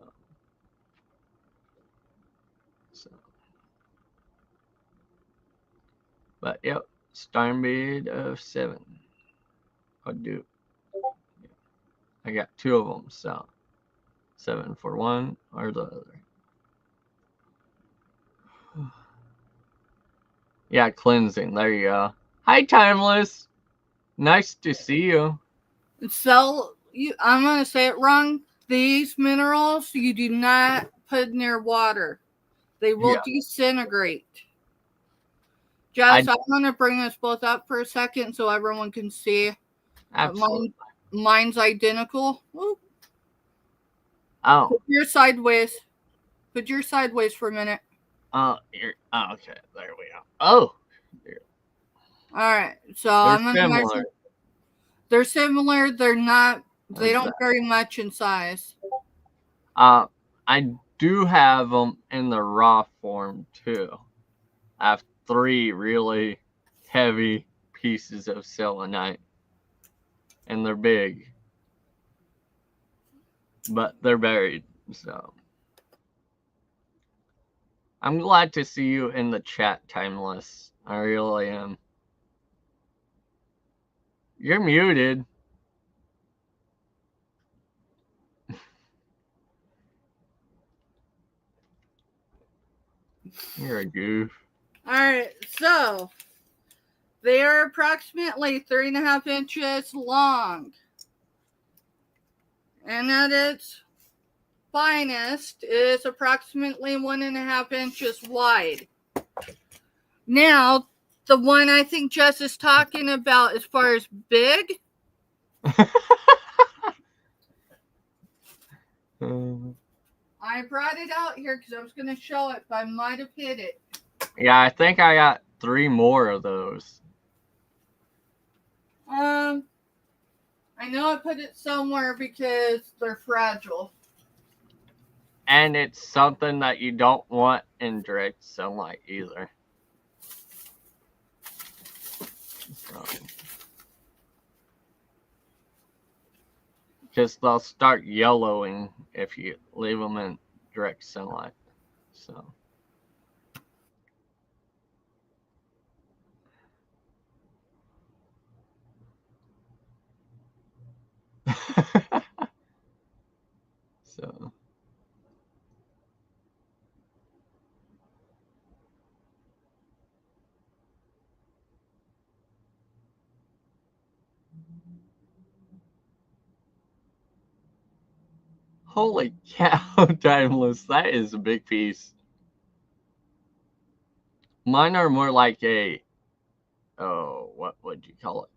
But yep, starting bid of 7. I'll do. I got 2 of them, so 7 for one or the other. Yeah, cleansing. There you go. Hi, Timeless. Nice to see you. I'm going to say it wrong. These minerals you do not put near water. They will disintegrate. Jess, I'm going to bring us both up for a second so everyone can see. Absolutely. Mine's identical. Ooh. Oh. Put your sideways. Put your sideways for a minute. Okay. There we go. Oh. There. All right. So I'm going to measure. They're similar. They're not. They don't vary much in size. I do have them in the raw form too. I have 3 really heavy pieces of selenite, and they're big, but they're buried. So I'm glad to see you in the chat, Timeless. I really am. You're muted. You're a goof. All right, so they are approximately 3.5 inches long, and at its finest is approximately 1.5 inches wide. Now, the one I think Jess is talking about as far as big. I brought it out here because I was going to show it, but I might have hit it. Yeah, I think I got 3 more of those. I know I put it somewhere because they're fragile. And it's something that you don't want in direct sunlight either. Because they'll start yellowing if you leave them in direct sunlight. So. So. Holy cow, Timeless. That is a big piece. Mine are more like a, oh, what would you call it?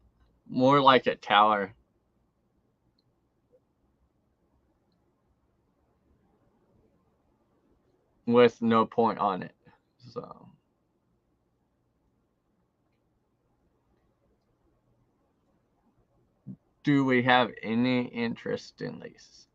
More like a tower. With no point on it. So. Do we have any interest in these?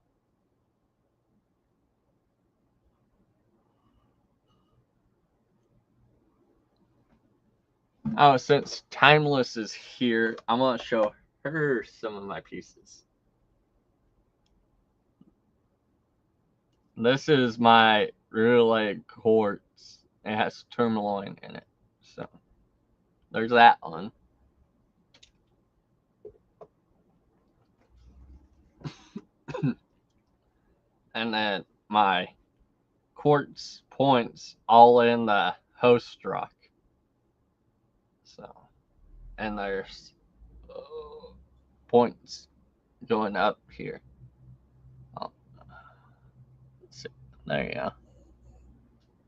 Oh, since Timeless is here, I'm going to show her some of my pieces. This is my relay quartz. It has tourmaline in it. So, there's that one. And then my quartz points all in the host rock. So, and there's points going up here. Oh, let's see. There you go.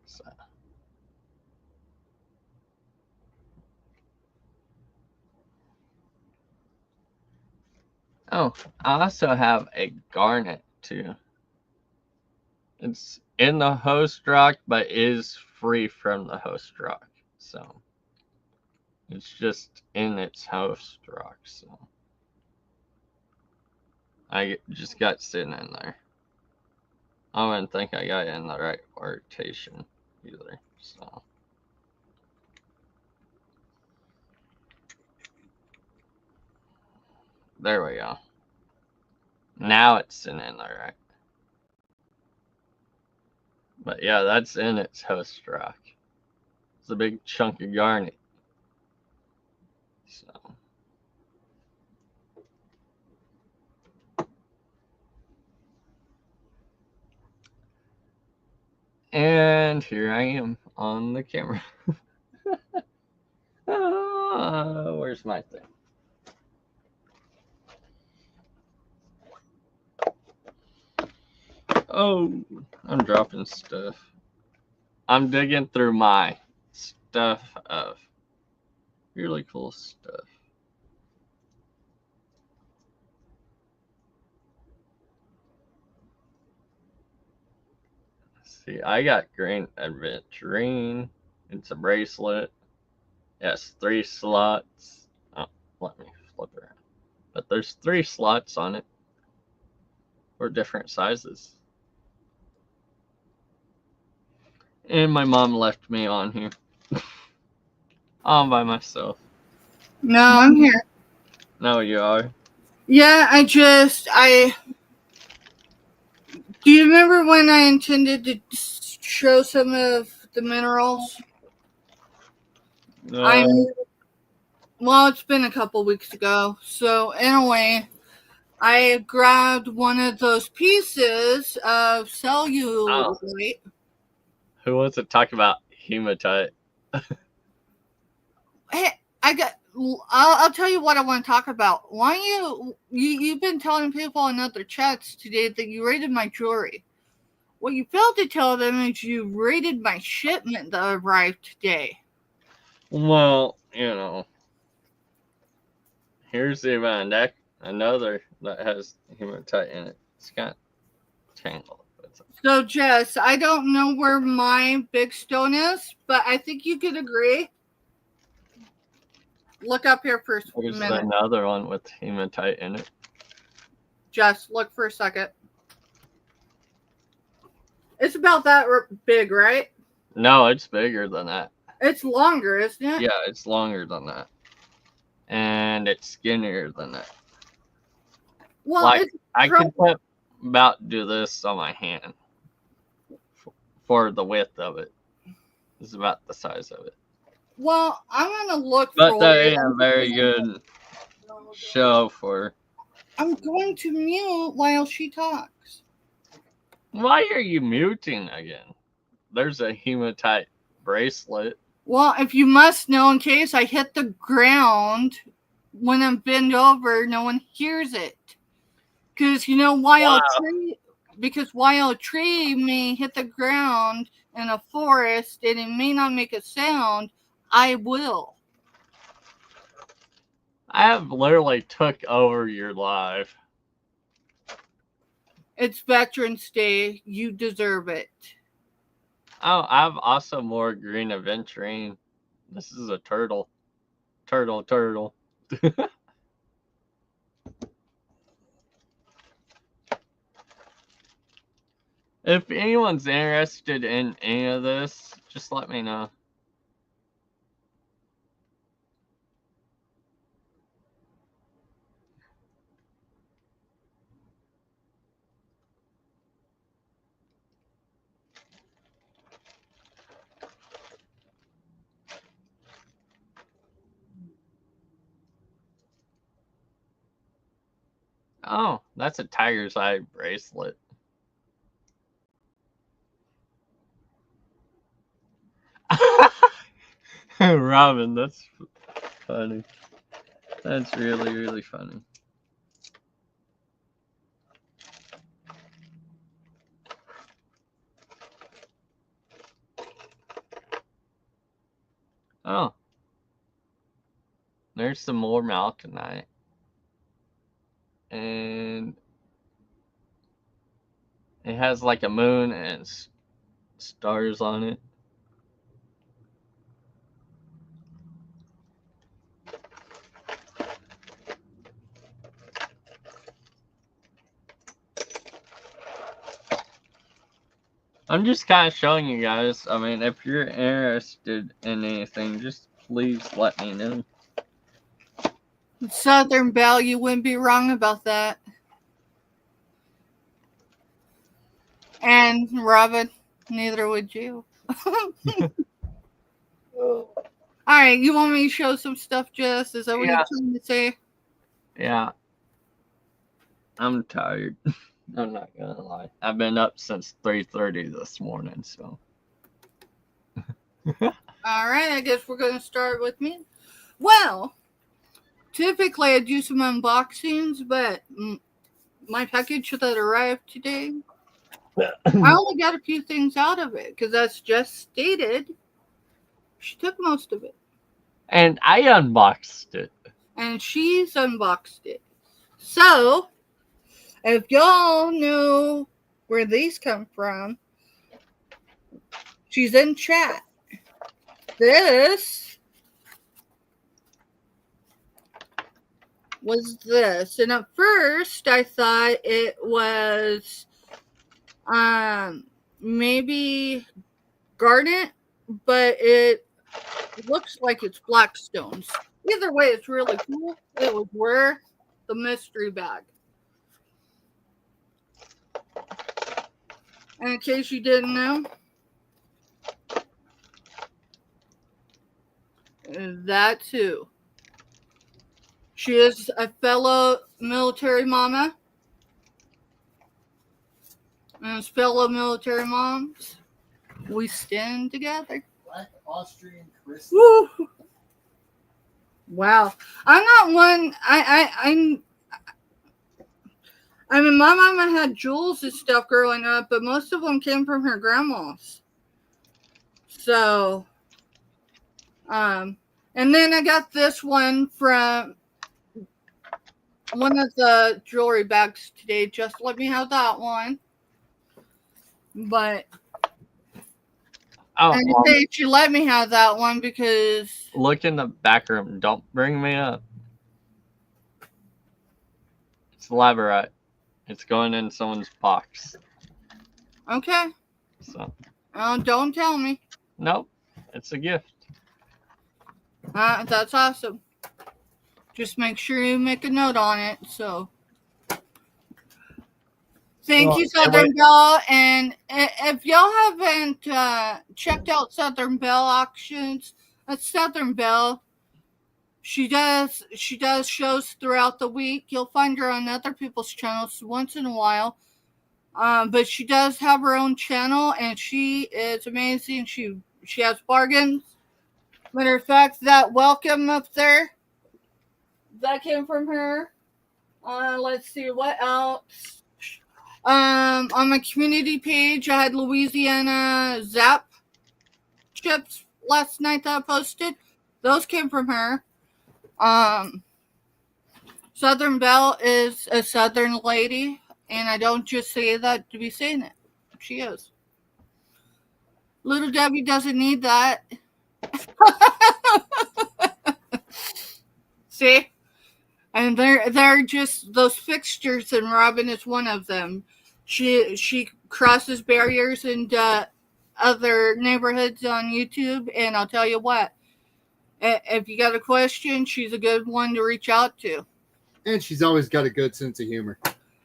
So. Oh, I also have a garnet too. It's in the host rock, but is free from the host rock. So it's just in its host rock. So I just got sitting in there. I wouldn't think I got it in the right rotation either. So there we go. Now it's sitting in there, right? But yeah, that's in its host rock. It's a big chunk of garnet. So. And here I am on the camera. Where's my thing? Oh, I'm dropping stuff. I'm digging through my stuff of really cool stuff. See, I got Green Adventurine. It's a bracelet. Yes, 3 slots. Oh, let me flip it around. But there's 3 slots on it for different sizes. And my mom left me on here. All by myself. No, I'm here. No, you are. Yeah, do you remember when I intended to show some of the minerals? Well, it's been a couple weeks ago. So, anyway, I grabbed one of those pieces of cellulite. Who wants to talk about hematite? Hey, I'll tell you what I want to talk about. Why you've been telling people in other chats today that you raided my jewelry. What you failed to tell them is you raided my shipment that arrived today. Well, you know, here's the event. Another that has hematite in it. It's got tangled. So, Jess, I don't know where my big stone is, but I think you could agree. Look up here for a minute. There's another one with hematite in it. Jess, look for a second. It's about that big, right? No, it's bigger than that. It's longer, isn't it? Yeah, it's longer than that. And it's skinnier than that. Well, like, I could about do this on my hand for the width of it. It's about the size of it. Well, I'm going to look for it. But that ain't a very good show for... I'm going to mute while she talks. Why are you muting again? There's a hematite bracelet. Well, if you must know, in case I hit the ground when I'm bent over, no one hears it. Because you know why? Wow. because while a tree may hit the ground in a forest and it may not make a sound, I will. I have literally took over your life. It's Veterans Day. You deserve it. Oh, I've also more green aventurine. This is a turtle. Turtle. If anyone's interested in any of this, just let me know. Oh, that's a tiger's eye bracelet. Robin, that's funny. That's really, really funny. Oh. There's some more malachite. And it has like a moon and stars on it. I'm just kind of showing you guys. I mean, if you're interested in anything, just please let me know. Southern Belle, you wouldn't be wrong about that. And Robin, neither would you. Alright, you want me to show some stuff, Jess? Is that what you're trying to say? Yeah. I'm tired. I'm not gonna lie. I've been up since 3:30 this morning, so. Alright, I guess we're gonna start with me. Well, typically I do some unboxings, but my package that arrived today, I only got a few things out of it because that's just stated. She took most of it. And I unboxed it. And she's unboxed it. So, if y'all know where these come from, she's in chat. This was this. And at first, I thought it was maybe garnet, but it looks like it's blackstones. Either way, it's really cool. It was worth the mystery bag. And in case you didn't know, that too. She is a fellow military mama. And as fellow military moms, we stand together. Black Austrian Christmas. Woo! Wow. I'm not one. I mean, my mama had jewels and stuff growing up, but most of them came from her grandma's. So, and then I got this one from one of the jewelry bags today. Just let me have that one. But I say she let me have that one because look in the back room. Don't bring me up. It's labradorite. It's going in someone's box. Okay. So. Don't tell me. Nope. It's a gift. That's awesome. Just make sure you make a note on it. So. Thank you, Southern Belle. And if y'all haven't checked out Southern Belle auctions, that's Southern Belle. She does shows throughout the week. You'll find her on other people's channels once in a while. But she does have her own channel, and she is amazing. She has bargains. Matter of fact, that welcome up there, that came from her. Let's see what else. On my community page, I had Louisiana Zap chips last night that I posted. Those came from her. Southern Belle is a Southern lady, and I don't just say that to be saying it. She is. Little Debbie doesn't need that. See? And they're just those fixtures, and Robin is one of them. She crosses barriers into other neighborhoods on YouTube, and I'll tell you what, if you got a question, she's a good one to reach out to. And she's always got a good sense of humor.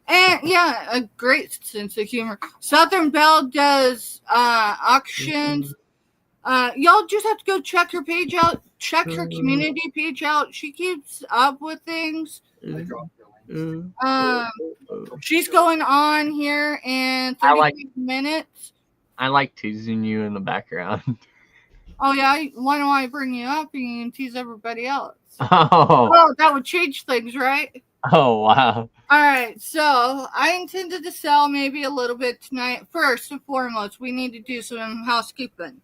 And yeah, a great sense of humor. Southern Belle does auctions. Y'all just have to go check her page out. Check her community page out. She keeps up with things. She's going on here in 30 minutes. I like teasing you in the background. Oh yeah, why don't I bring you up and you can tease everybody else? Oh, that would change things, right? Oh, wow. All right, so I intended to sell maybe a little bit tonight. First and foremost, we need to do some housekeeping.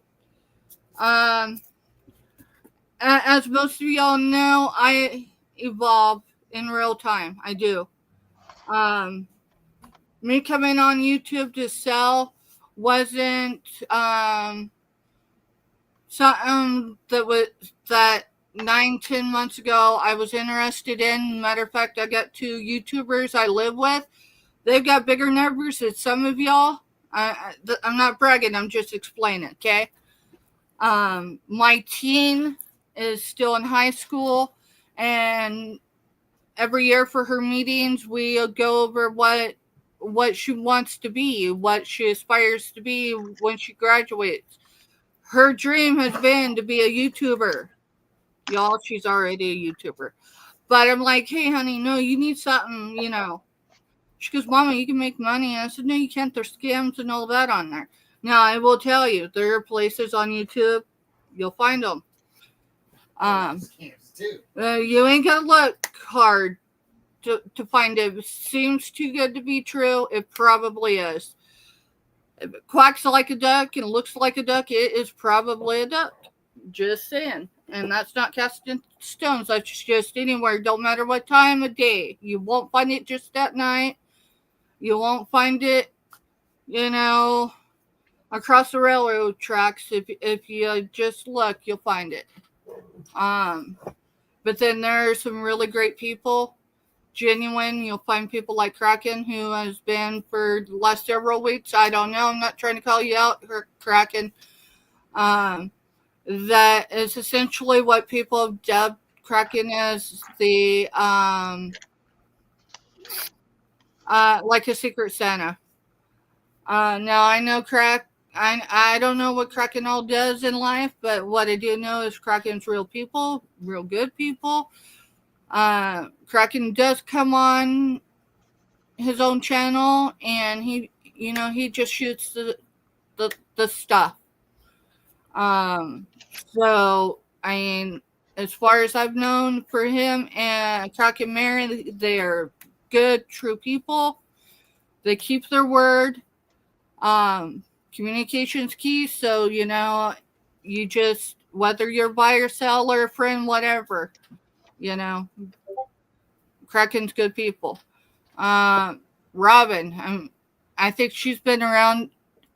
As most of y'all know, I evolve in real time. I do. Me coming on YouTube to sell wasn't something that 9-10 months ago I was interested in. Matter of fact, I got 2 YouTubers I live with. They've got bigger numbers than some of y'all. I'm not bragging. I'm just explaining, okay? My teen is still in high school, and every year for her meetings, we go over what she wants to be, what she aspires to be when she graduates. Her dream has been to be a YouTuber. Y'all, she's already a YouTuber. But I'm like, hey, honey, no, you need something, you know. She goes, Mama, you can make money. And I said, no, you can't. There's scams and all that on there. Now, I will tell you, there are places on YouTube, you'll find them. You ain't going to look hard to find it. If it seems too good to be true, it probably is. If it quacks like a duck and looks like a duck, it is probably a duck. Just saying. And that's not casting stones. That's just anywhere. Don't matter what time of day. You won't find it just at night. You won't find it, you know, across the railroad tracks. If you just look, you'll find it. But then there are some really great people. Genuine. You'll find people like Kraken, who has been for the last several weeks. I don't know. I'm not trying to call you out, Kraken. That is essentially what people have dubbed Kraken as the like a secret Santa. Now I know I don't know what Kraken all does in life, but what I do know is Kraken's real people, real good people. Kraken does come on his own channel, and he just shoots the stuff. So I mean, as far as I've known for him and Kraken Mary, they are good, true people. They keep their word. Communication's key. So, you just, whether you're buyer, seller, friend, whatever, Kraken's good people. Robin, I think she's been around.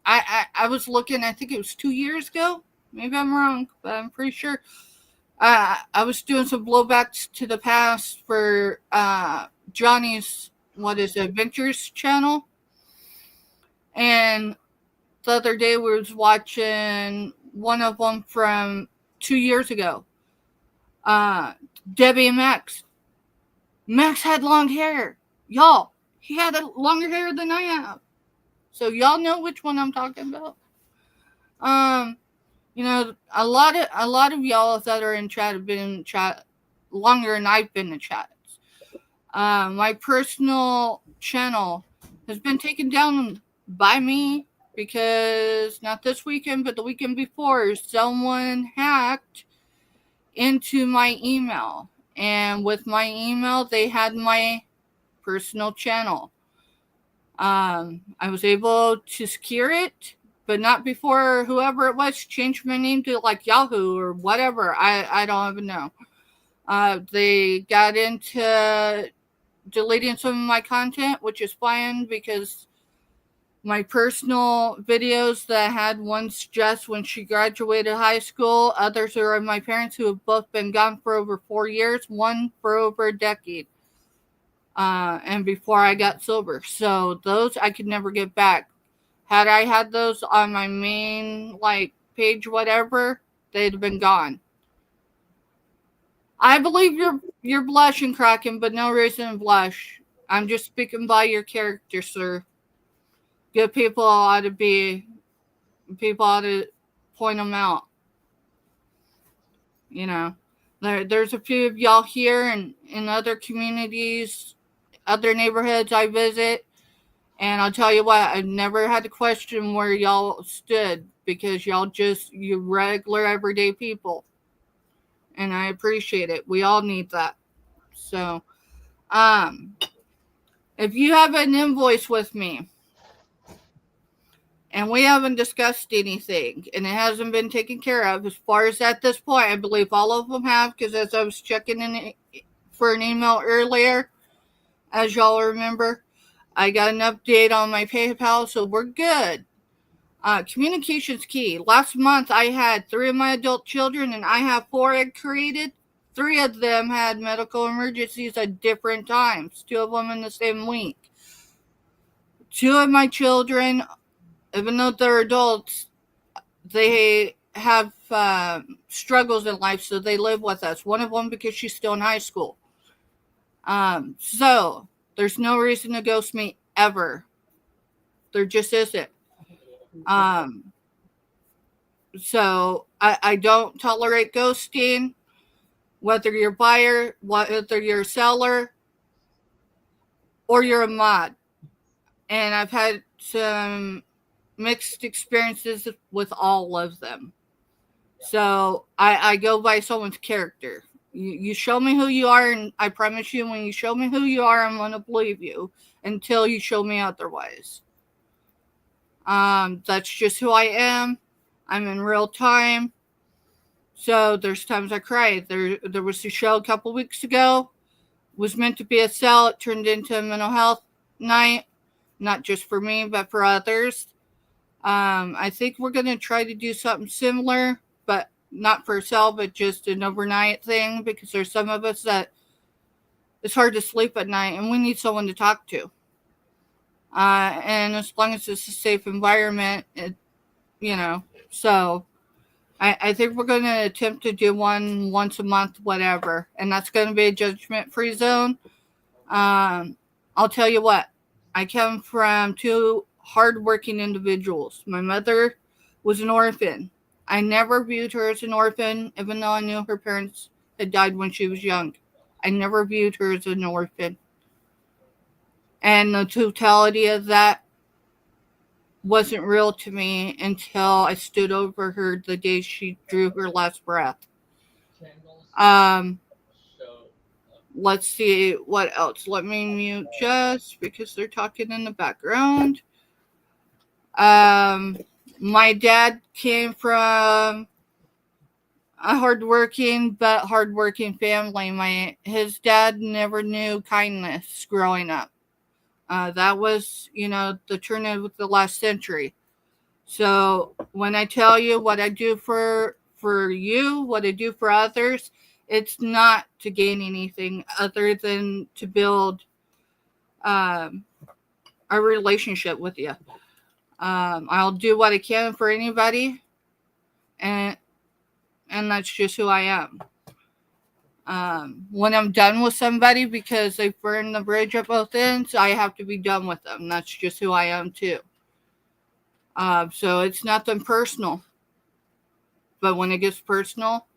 I was looking, I think it was 2 years ago. Maybe I'm wrong, but I'm pretty sure. I was doing some blowbacks to the past for Johnny's, Adventures channel. And the other day we was watching one of them from 2 years ago. Debbie and Max. Max had long hair. Y'all, he had longer hair than I have. So y'all know which one I'm talking about. A lot of y'all that are in chat have been in chat longer than I've been in chats. My personal channel has been taken down by me because not this weekend, but the weekend before, someone hacked into my email. And with my email, they had my personal channel. I was able to secure it, but not before whoever it was changed my name to like Yahoo or whatever. I don't even know. They got into deleting some of my content, which is fine because my personal videos that I had, one's just when she graduated high school, others are of my parents who have both been gone for over 4 years, one for over a decade. And before I got sober. So those I could never get back. Had I had those on my main like page, whatever, they'd have been gone. I believe you're blushing, Kraken, but no reason to blush. I'm just speaking by your character, sir. Good people ought to point them out. You know, there's a few of y'all here and in other communities, other neighborhoods I visit. And I'll tell you what, I've never had to question where y'all stood because you regular everyday people. And I appreciate it. We all need that. So, if you have an invoice with me and we haven't discussed anything and it hasn't been taken care of, as far as at this point, I believe all of them have, because as I was checking in for an email earlier, as y'all remember, I got an update on my PayPal, so we're good. Communication's key. Last month, I had 3 of my adult children, and I have 4 I'd created. 3 of them had medical emergencies at different times, 2 of them in the same week. 2 of my children, even though they're adults, they have struggles in life, so they live with us. One of them because she's still in high school. So there's no reason to ghost me ever. There just isn't. So I don't tolerate ghosting, whether you're a buyer, whether you're a seller, or you're a mod. And I've had some mixed experiences with all of them. So I go by someone's character. You show me who you are, and I promise you, when you show me who you are, I'm going to believe you until you show me otherwise. That's just who I am. I'm in real time. So there's times I cry. There was a show a couple weeks ago. It was meant to be a sell. It turned into a mental health night. Not just for me, but for others. I think we're going to try to do something similar, but not for a sell, but just an overnight thing, because there's some of us that it's hard to sleep at night and we need someone to talk to. And as long as it's a safe environment, so I think we're going to attempt to do one once a month, whatever. And that's going to be a judgment-free zone. I'll tell you what, I come from 2 hardworking individuals. My mother was an orphan. I never viewed her as an orphan, even though I knew her parents had died when she was young. I never viewed her as an orphan. And the totality of that wasn't real to me until I stood over her the day she drew her last breath. Let's see what else. Let me mute just because they're talking in the background. My dad came from a hardworking family. His dad never knew kindness growing up. That was, the turn of the last century. So when I tell you what I do for you, what I do for others, it's not to gain anything other than to build a relationship with you. I'll do what I can for anybody, and that's just who I am. When I'm done with somebody because they've burned the bridge at both ends, I have to be done with them. That's just who I am too. So it's nothing personal. But when it gets personal,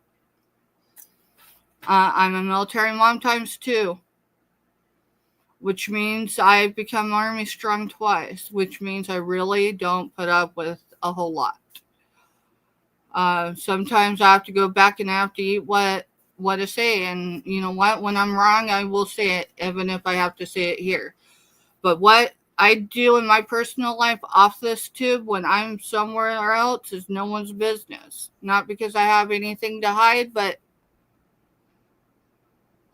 I'm a military mom times 2. Which means I've become Army strong twice. Which means I really don't put up with a whole lot. Sometimes I have to go back and I have to eat what I say. And you know what? When I'm wrong, I will say it, even if I have to say it here. But what I do in my personal life off this tube when I'm somewhere else is no one's business. Not because I have anything to hide, but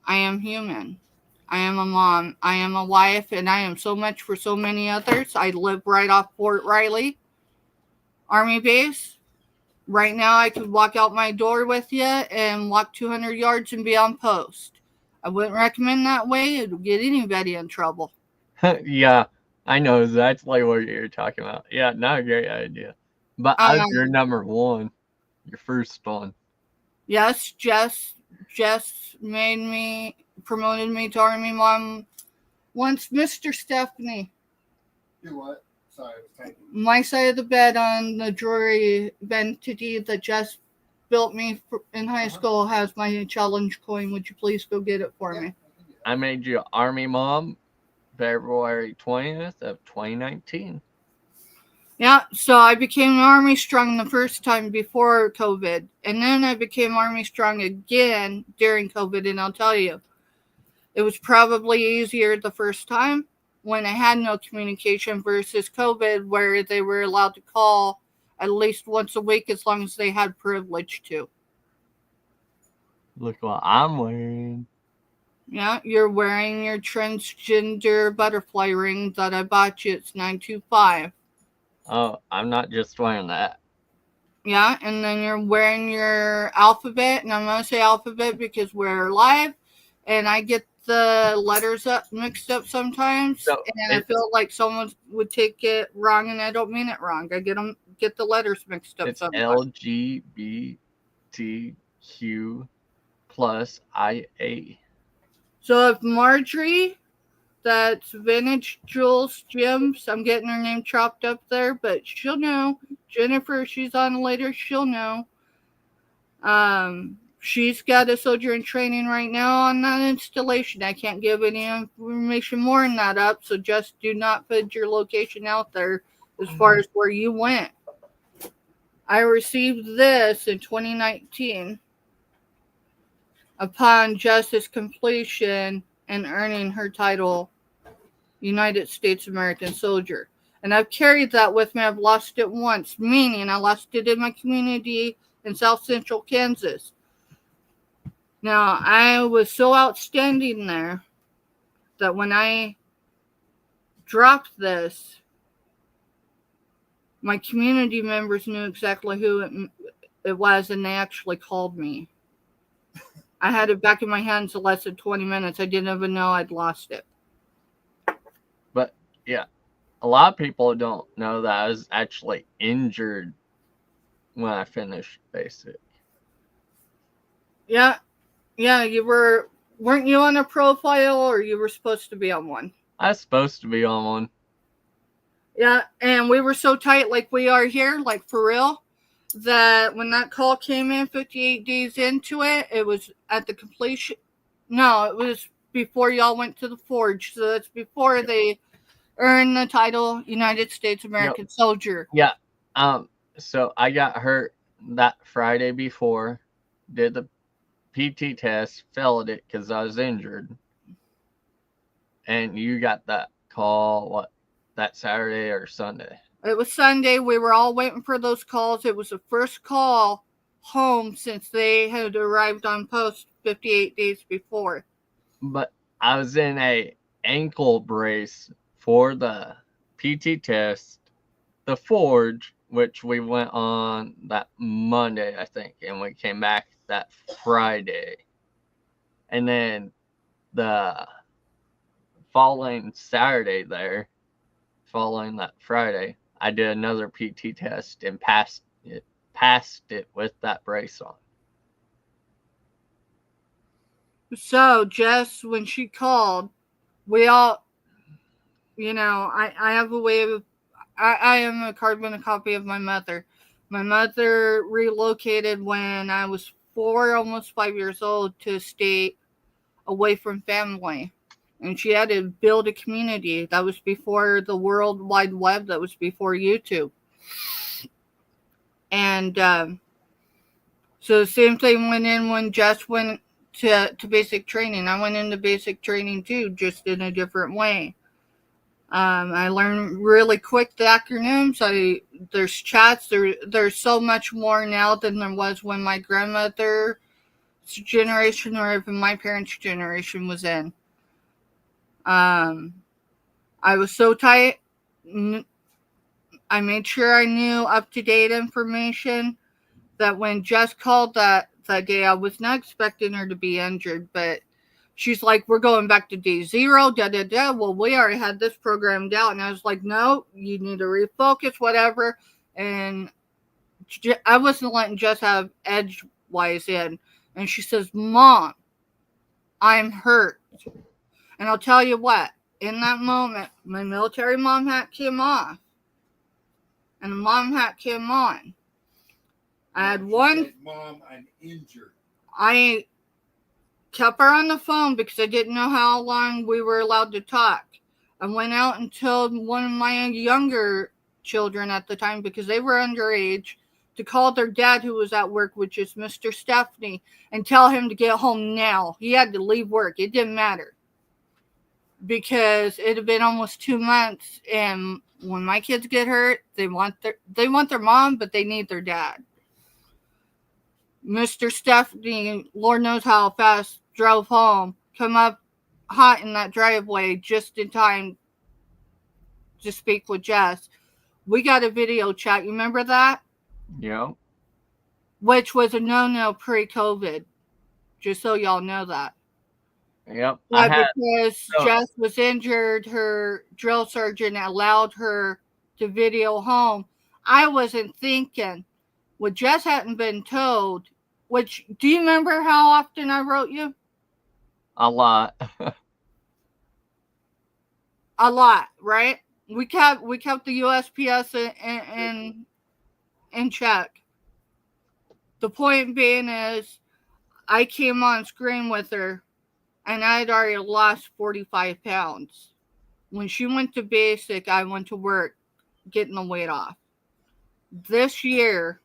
I am human. I am a mom. I am a wife, and I am so much for so many others. I live right off Fort Riley Army Base. Right now, I could walk out my door with you and walk 200 yards and be on post. I wouldn't recommend that way. It would get anybody in trouble. Yeah, I know exactly what you're talking about. Yeah, not a great idea. But as your number one, your first one. Yes, Jess promoted me to Army Mom once. Mr. Stephanie. Do what? Sorry, I was typing. My side of the bed on the jewelry entity that Jess built me in high school has my challenge coin. Would you please go get it for me? I made you Army Mom February 20th of 2019. Yeah, so I became Army Strong the first time before COVID. And then I became Army Strong again during COVID. And I'll tell you, it was probably easier the first time when I had no communication versus COVID, where they were allowed to call at least once a week as long as they had privilege to. Look what I'm wearing. Yeah, you're wearing your transgender butterfly ring that I bought you. It's 925. Oh, I'm not just wearing that. Yeah, and then you're wearing your alphabet, and I'm going to say alphabet because we're live, and I get the letters mixed up sometimes, So and I feel like someone would take it wrong, and I don't mean it wrong. I get the letters mixed up it's sometimes. LGBTQ plus IA. So if Marjorie, that's Vintage Jules Gems, I'm getting her name chopped up there, but she'll know. Jennifer, she's on later, she'll know. She's got a soldier in training right now on that installation. I can't give any information more than that up, so just do not put your location out there as far as where you went. I received this in 2019 upon justice completion and earning her title United States American Soldier. And I've carried that with me. I've lost it once, meaning I lost it in my community in South Central Kansas. Now, I was so outstanding there that when I dropped this, my community members knew exactly who it was, and they actually called me. I had it back in my hands in less than 20 minutes. I didn't even know I'd lost it. But, yeah, a lot of people don't know that I was actually injured when I finished basic. Yeah, weren't you on a profile, or you were supposed to be on one? I was supposed to be on one. Yeah, and we were so tight like we are here, like for real, that when that call came in 58 days into it, it was at the completion. No, it was before y'all went to the forge. So that's before they earned the title United States American Soldier. Yeah. So I got hurt that Friday before, did the PT test, failed it because I was injured. And you got that call, that Saturday or Sunday? It was Sunday. We were all waiting for those calls. It was the first call home since they had arrived on post 58 days before. But I was in a ankle brace for the PT test, the forge, which we went on that Monday, I think, and we came back that Friday. And then the following Saturday there, following that Friday, I did another PT test and passed it with that brace on. So Jess, when she called, we all, I have a way of, I am a carbon copy of my mother. My mother relocated when I was 4, almost 5 years old, to a state away from family. And she had to build a community. That was before the World Wide Web. That was before YouTube. And so the same thing went in when Jess went to basic training. I went into basic training too, just in a different way. I learned really quick the acronyms. There's chats. There's so much more now than there was when my grandmother's generation or even my parents' generation was in. I was so tight. I made sure I knew up-to-date information that when Jess called that day, I was not expecting her to be injured, but she's like, we're going back to day 0, da-da-da. Well, we already had this programmed out. And I was like, no, you need to refocus, whatever. And I wasn't letting Jess have edgewise in. And she says, Mom, I'm hurt. And I'll tell you what, in that moment, my military mom hat came off. And the mom hat came on. I had one. Said, Mom, I'm injured. I kept her on the phone because I didn't know how long we were allowed to talk. I went out and told one of my younger children at the time, because they were underage, to call their dad who was at work, which is Mr. Stephanie, and tell him to get home now. He had to leave work. It didn't matter. Because it had been almost 2 months, and when my kids get hurt, they want their mom, but they need their dad. Mr. Stephanie, Lord knows how fast, drove home, come up hot in that driveway just in time to speak with Jess. We got a video chat. You remember that? Yeah. Which was a no-no pre-COVID. Just so y'all know that. Yep. But because Jess was injured, her drill surgeon allowed her to video home. I wasn't thinking. Well, Jess hadn't been told. Which, do you remember how often I wrote you? A lot. A lot, right? We kept the USPS in check. The point being is, I came on screen with her, and I had already lost 45 pounds. When she went to basic, I went to work getting the weight off. This year,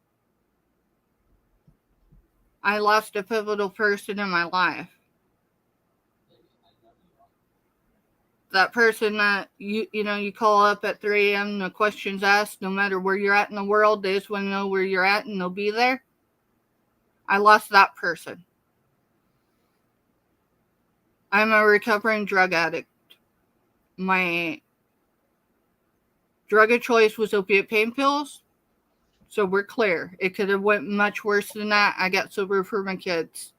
I lost a pivotal person in my life. That person that you call up at 3 a.m. the questions asked, no matter where you're at in the world, they just want to know where you're at and they'll be there. I lost that person. I'm a recovering drug addict. My drug of choice was opiate pain pills. So we're clear. It could have went much worse than that. I got sober for my kids.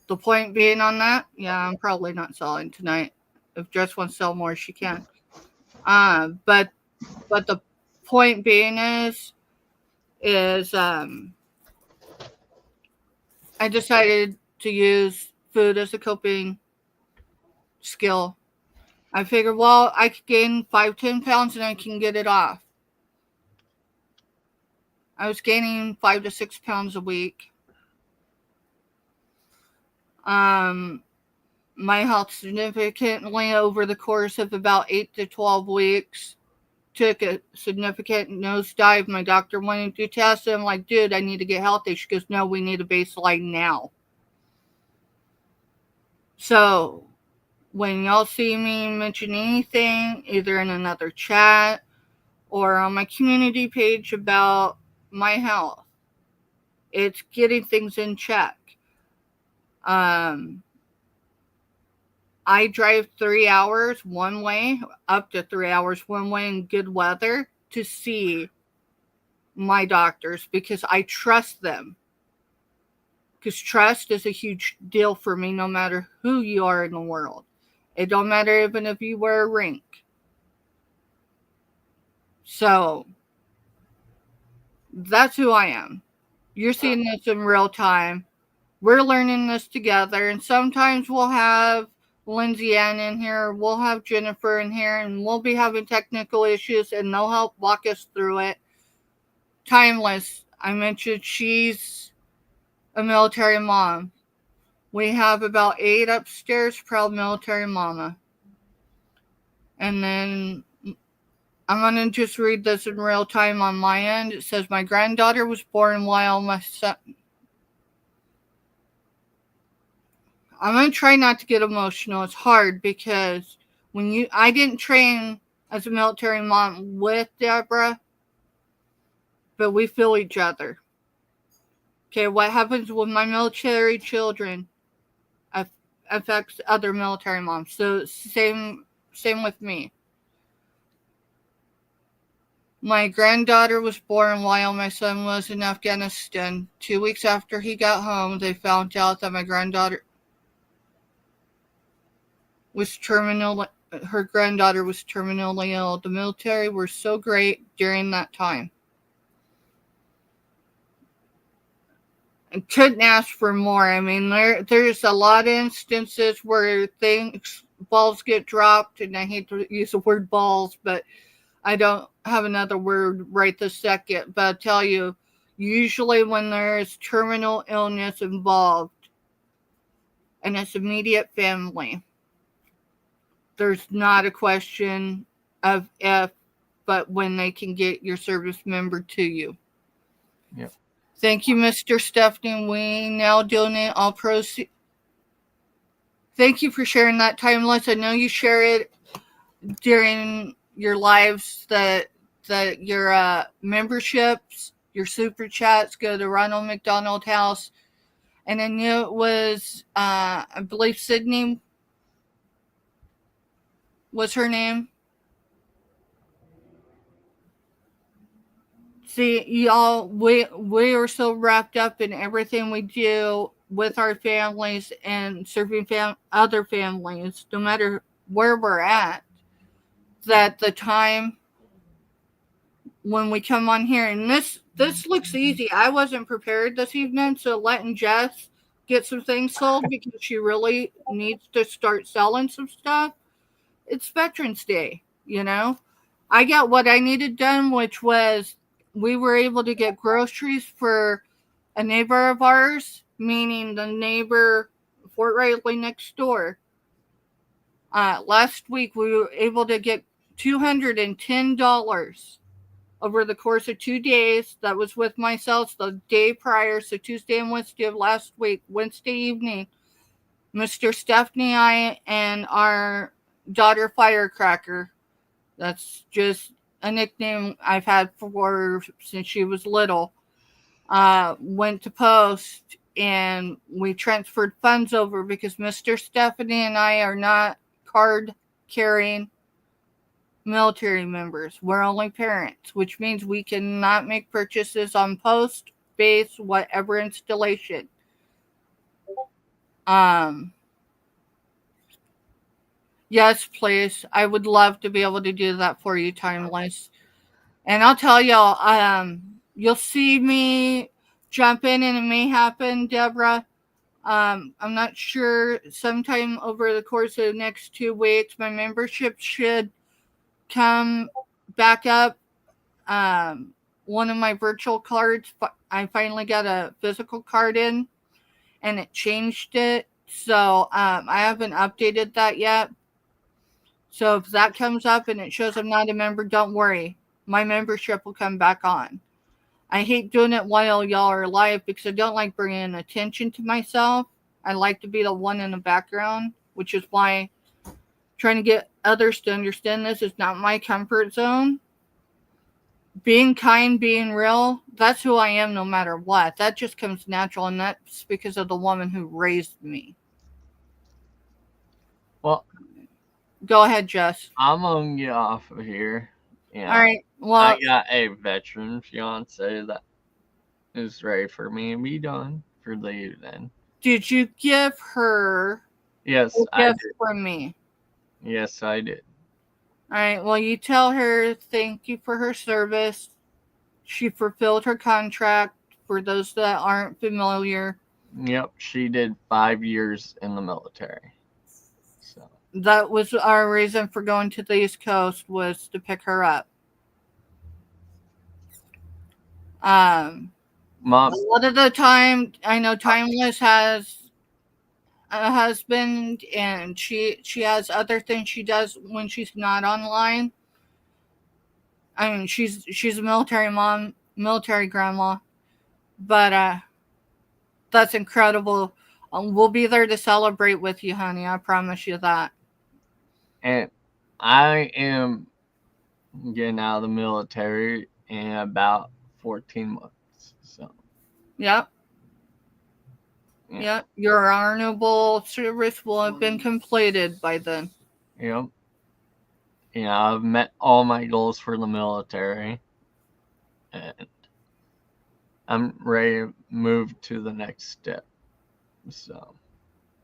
The point being on that, yeah, I'm probably not selling tonight. If Jess wants to sell more, she can. But the point being is I decided to use food as a coping skill. I figured, well, I could gain 5-10 pounds and I can get it off. I was gaining 5 to 6 pounds a week. My health significantly over the course of about 8 to 12 weeks took a significant nosedive. My doctor wanted to do tests. I'm like, dude, I need to get healthy. She goes, no, we need a baseline now. So when y'all see me mention anything, either in another chat or on my community page about my health, it's getting things in check. I drive 3 hours one way, up to 3 hours one way in good weather to see my doctors because I trust them. Because trust is a huge deal for me no matter who you are in the world. It don't matter even if you wear a rank. So, that's who I am. You're seeing this in real time. We're learning this together. And sometimes we'll have Lindsay Ann in here. We'll have Jennifer in here. And we'll be having technical issues. And they'll help walk us through it. Timeless. I mentioned she's a military mom. We have about 8 upstairs, proud military mama. And then I'm going to just read this in real time on my end. It says, my granddaughter was born while my son... I'm going to try not to get emotional. It's hard because I didn't train as a military mom with Deborah, but we feel each other. Okay, what happens with my military children affects other military moms. So same with me. My granddaughter was born while my son was in Afghanistan. 2 weeks after he got home, they found out that my granddaughter was her granddaughter was terminally ill. The military were so great during that time. I couldn't ask for more. I mean, there's a lot of instances where balls get dropped, and I hate to use the word balls, but I don't have another word right this second. But I'll tell you, usually when there's terminal illness involved and it's immediate family, there's not a question of if, but when they can get your service member to you. Yep. Thank you, Mr. Stephanie. We now donate all proceeds. Thank you for sharing that, Timeless. I know you share it during your lives that your memberships, your super chats go to Ronald McDonald House. And I knew it was, I believe Sydney was her name. See, y'all, we are so wrapped up in everything we do with our families and serving other families, no matter where we're at, that the time when we come on here, and this looks easy. I wasn't prepared this evening, so letting Jess get some things sold because she really needs to start selling some stuff. It's Veterans Day, you know. I got what I needed done, which was we were able to get groceries for a neighbor of ours, meaning the neighbor Fort Riley next door. Last week we were able to get $210 over the course of 2 days. That was with myself the day prior, so Tuesday and Wednesday of last week. Wednesday evening, Mr. Stephanie, I, and our daughter Firecracker, that's just a nickname I've had for her since she was little, went to post, and we transferred funds over because Mr. Stephanie and I are not card carrying military members. We're only parents, which means we cannot make purchases on post, base, whatever installation. Yes, please. I would love to be able to do that for you, Timeless. And I'll tell y'all, you'll see me jump in, and it may happen, Deborah. I'm not sure. Sometime over the course of the next 2 weeks, my membership should come back up. One of my virtual cards, I finally got a physical card in, and it changed it. So I haven't updated that yet. So if that comes up and it shows I'm not a member, don't worry. My membership will come back on. I hate doing it while y'all are live because I don't like bringing attention to myself. I like to be the one in the background, which is why trying to get others to understand this is not my comfort zone. Being kind, being real, that's who I am no matter what. That just comes natural, and that's because of the woman who raised me. Well, go ahead, Jess. I'm gonna get off of here. All right. Well, I got a veteran fiance that is ready for me to be done for the evening. Did you give her Yes, a gift from me? Yes, I did. All right. Well, you tell her thank you for her service. She fulfilled her contract. For those that aren't familiar. Yep, she did 5 years in the military. So that was our reason for going to the East Coast, was to pick her up. A lot of the time, I know Timeless has a husband, and she has other things she does when she's not online. I mean, she's a military mom, military grandma, but that's incredible. We'll be there to celebrate with you, honey. I promise you that. And I am getting out of the military in about 14 months. So, Yep. yeah. Yep. Your honorable service will have been completed by then. Yep. I've met all my goals for the military. And I'm ready to move to the next step. So.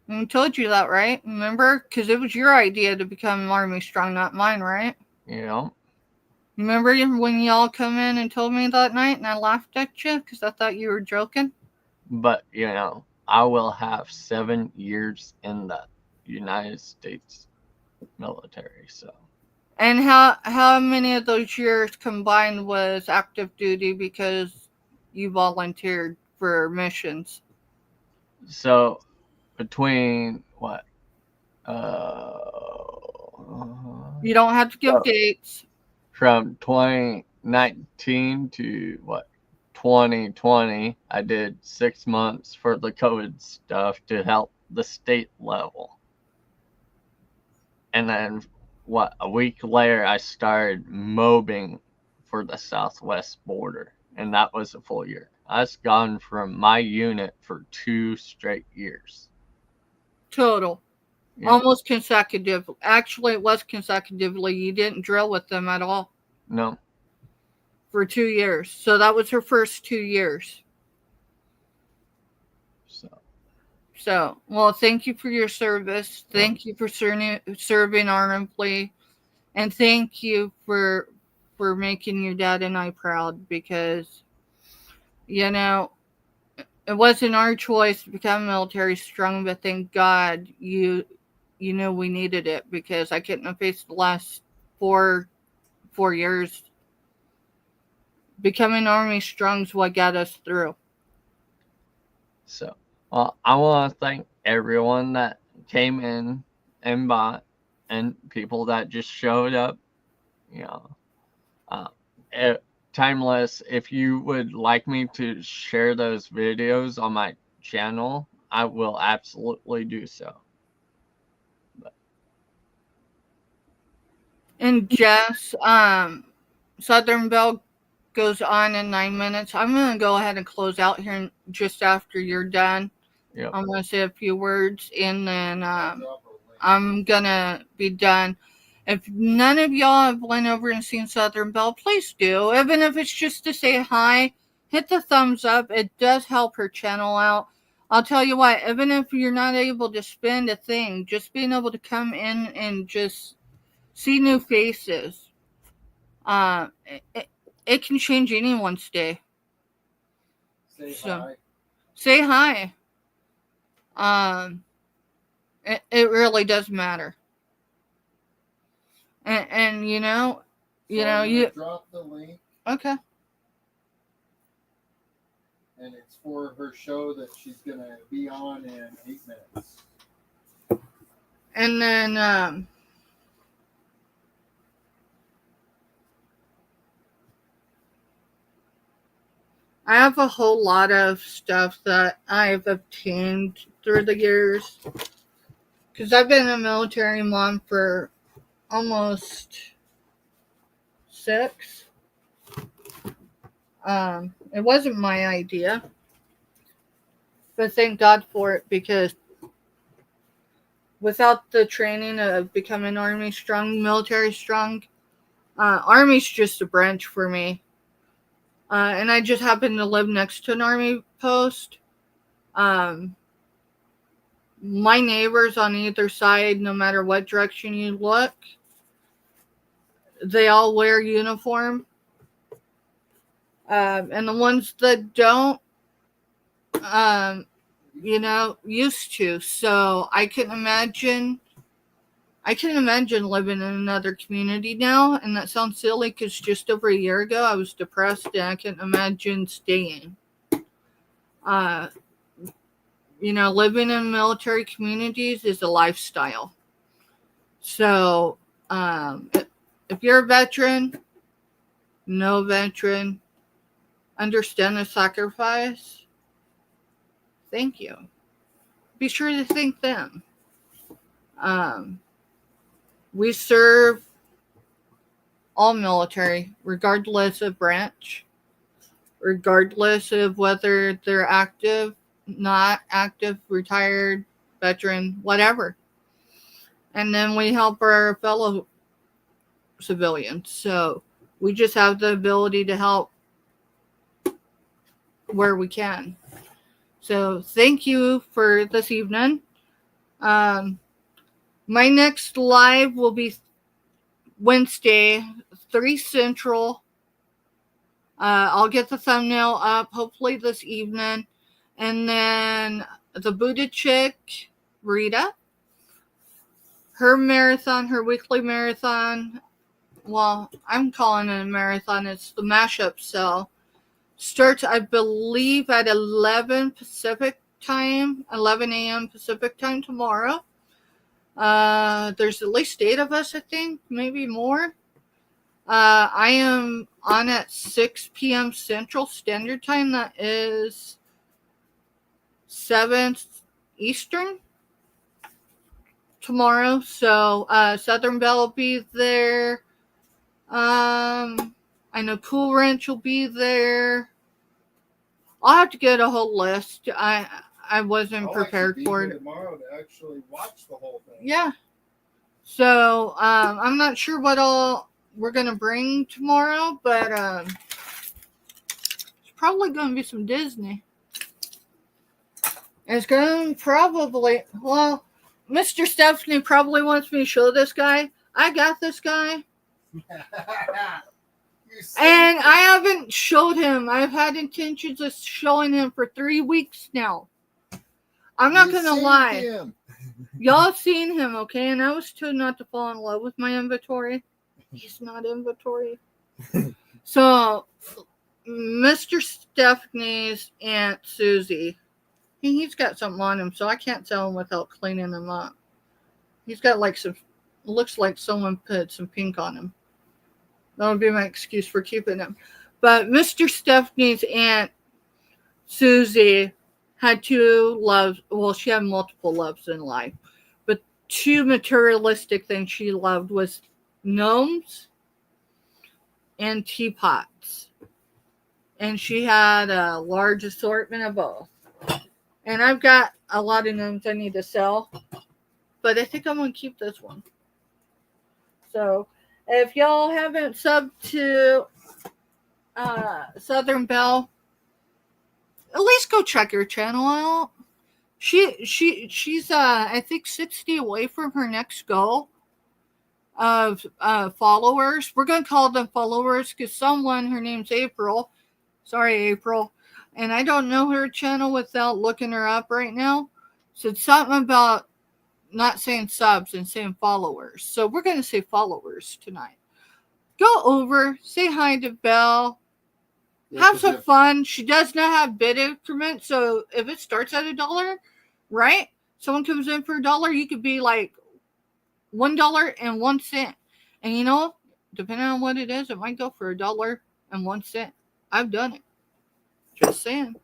I told you that, right? Remember? Because it was your idea to become Army Strong, not mine, right? Yeah. Remember when y'all come in and told me that night and I laughed at you because I thought you were joking? But, I will have 7 years in the United States military, so. And how many of those years combined was active duty because you volunteered for missions? So, between what? You don't have to give So, dates. from 2019 to what? 2020, I did 6 months for the COVID stuff to help the state level. And then, a week later, I started mobbing for the southwest border. And that was a full year. I was gone from my unit for 2 straight years. Total. Yep. Almost consecutive. Actually, it was consecutively. You didn't drill with them at all. No. For 2 years. So that was her first 2 years. So, well, thank you for your service. Thank you for serving honorably. And thank you for making your dad and I proud because, it wasn't our choice to become military strong, but thank God we needed it because I couldn't have faced the last 4 years. Becoming Army strong is what got us through. So, I want to thank everyone that came in and bought and people that just showed up. Timeless, if you would like me to share those videos on my channel, I will absolutely do so. And Jess, Southern Belle goes on in 9 minutes. I'm going to go ahead and close out here just after you're done. Yep. I'm going to say a few words and then I'm going to be done. If none of y'all have went over and seen Southern Belle, please do. Even if it's just to say hi, hit the thumbs up. It does help her channel out. I'll tell you what, even if you're not able to spend a thing, just being able to come in and just see new faces, it can change anyone's day. Hi. Say hi. It really does matter. And you drop the link. Okay. And it's for her show that she's gonna be on in 8 minutes. And then I have a whole lot of stuff that I've obtained through the years. Because I've been a military mom for almost 6. It wasn't my idea. But thank God for it because without the training of becoming Army strong, military strong, Army's just a branch for me. And I just happen to live next to an Army post. My neighbors on either side, no matter what direction you look, they all wear uniform. And the ones that don't, used to. So I can imagine living in another community now. And that sounds silly because just over a year ago, I was depressed and I couldn't imagine staying. Living in military communities is a lifestyle. So, if you're a veteran, no veteran, understand the sacrifice, thank you. be sure to thank them. We serve all military, regardless of branch, regardless of whether they're active, not active, retired, veteran, whatever. And then we help our fellow civilians. So we just have the ability to help where we can. So thank you for this evening. My next live will be Wednesday, 3 Central. I'll get the thumbnail up hopefully this evening. And then the Buddha chick, Rita, her marathon, her weekly marathon, well, I'm calling it a marathon. It's the mashup cell. Starts, I believe, at 11 Pacific time, 11 a.m. Pacific time tomorrow. There's at least 8 of us, I think, maybe more. I am on at 6 p.m. Central Standard Time. That is 7 Eastern tomorrow. So Southern Belle will be there. I know Cool Ranch will be there. I'll have to get a whole list. I wasn't prepared for it tomorrow to actually watch the whole thing. Yeah. So I'm not sure what all we're gonna bring tomorrow, but it's probably gonna be some Disney. It's gonna probably, well, Mr. Stephanie probably wants me to show this guy. I got this guy. And I haven't showed him. I've had intentions of showing him for 3 weeks now. I'm not going to lie. Y'all seen him, okay? And I was told not to fall in love with my inventory. He's not inventory. So, Mr. Stephanie's Aunt Susie, he's got something on him, so I can't tell him without cleaning him up. He's got like some, looks like someone put some pink on him. That would be my excuse for keeping him. But Mr. Stephanie's Aunt Susie had 2 loves. Well, she had multiple loves in life. But 2 materialistic things she loved was gnomes and teapots. And she had a large assortment of both. And I've got a lot of gnomes I need to sell. But I think I'm going to keep this one. So, if y'all haven't subbed to Southern Belle, at least go check her channel out. She's I think 60 away from her next goal of followers. We're gonna call them followers because someone, her name's April. Sorry, April. And I don't know her channel without looking her up right now. Said something about not saying subs and saying followers. So we're going to say followers tonight. Go over, say hi to Belle, have some fun. She does not have bid increment. So if it starts at $1, right? Someone comes in for $1, you could be like $1.01. And you know, depending on what it is, it might go for $1.01. I've done it. Just saying.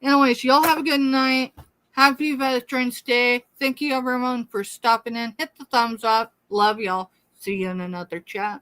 Anyways, y'all have a good night. Happy Veterans Day. Thank you everyone for stopping in. Hit the thumbs up. Love y'all. See you in another chat.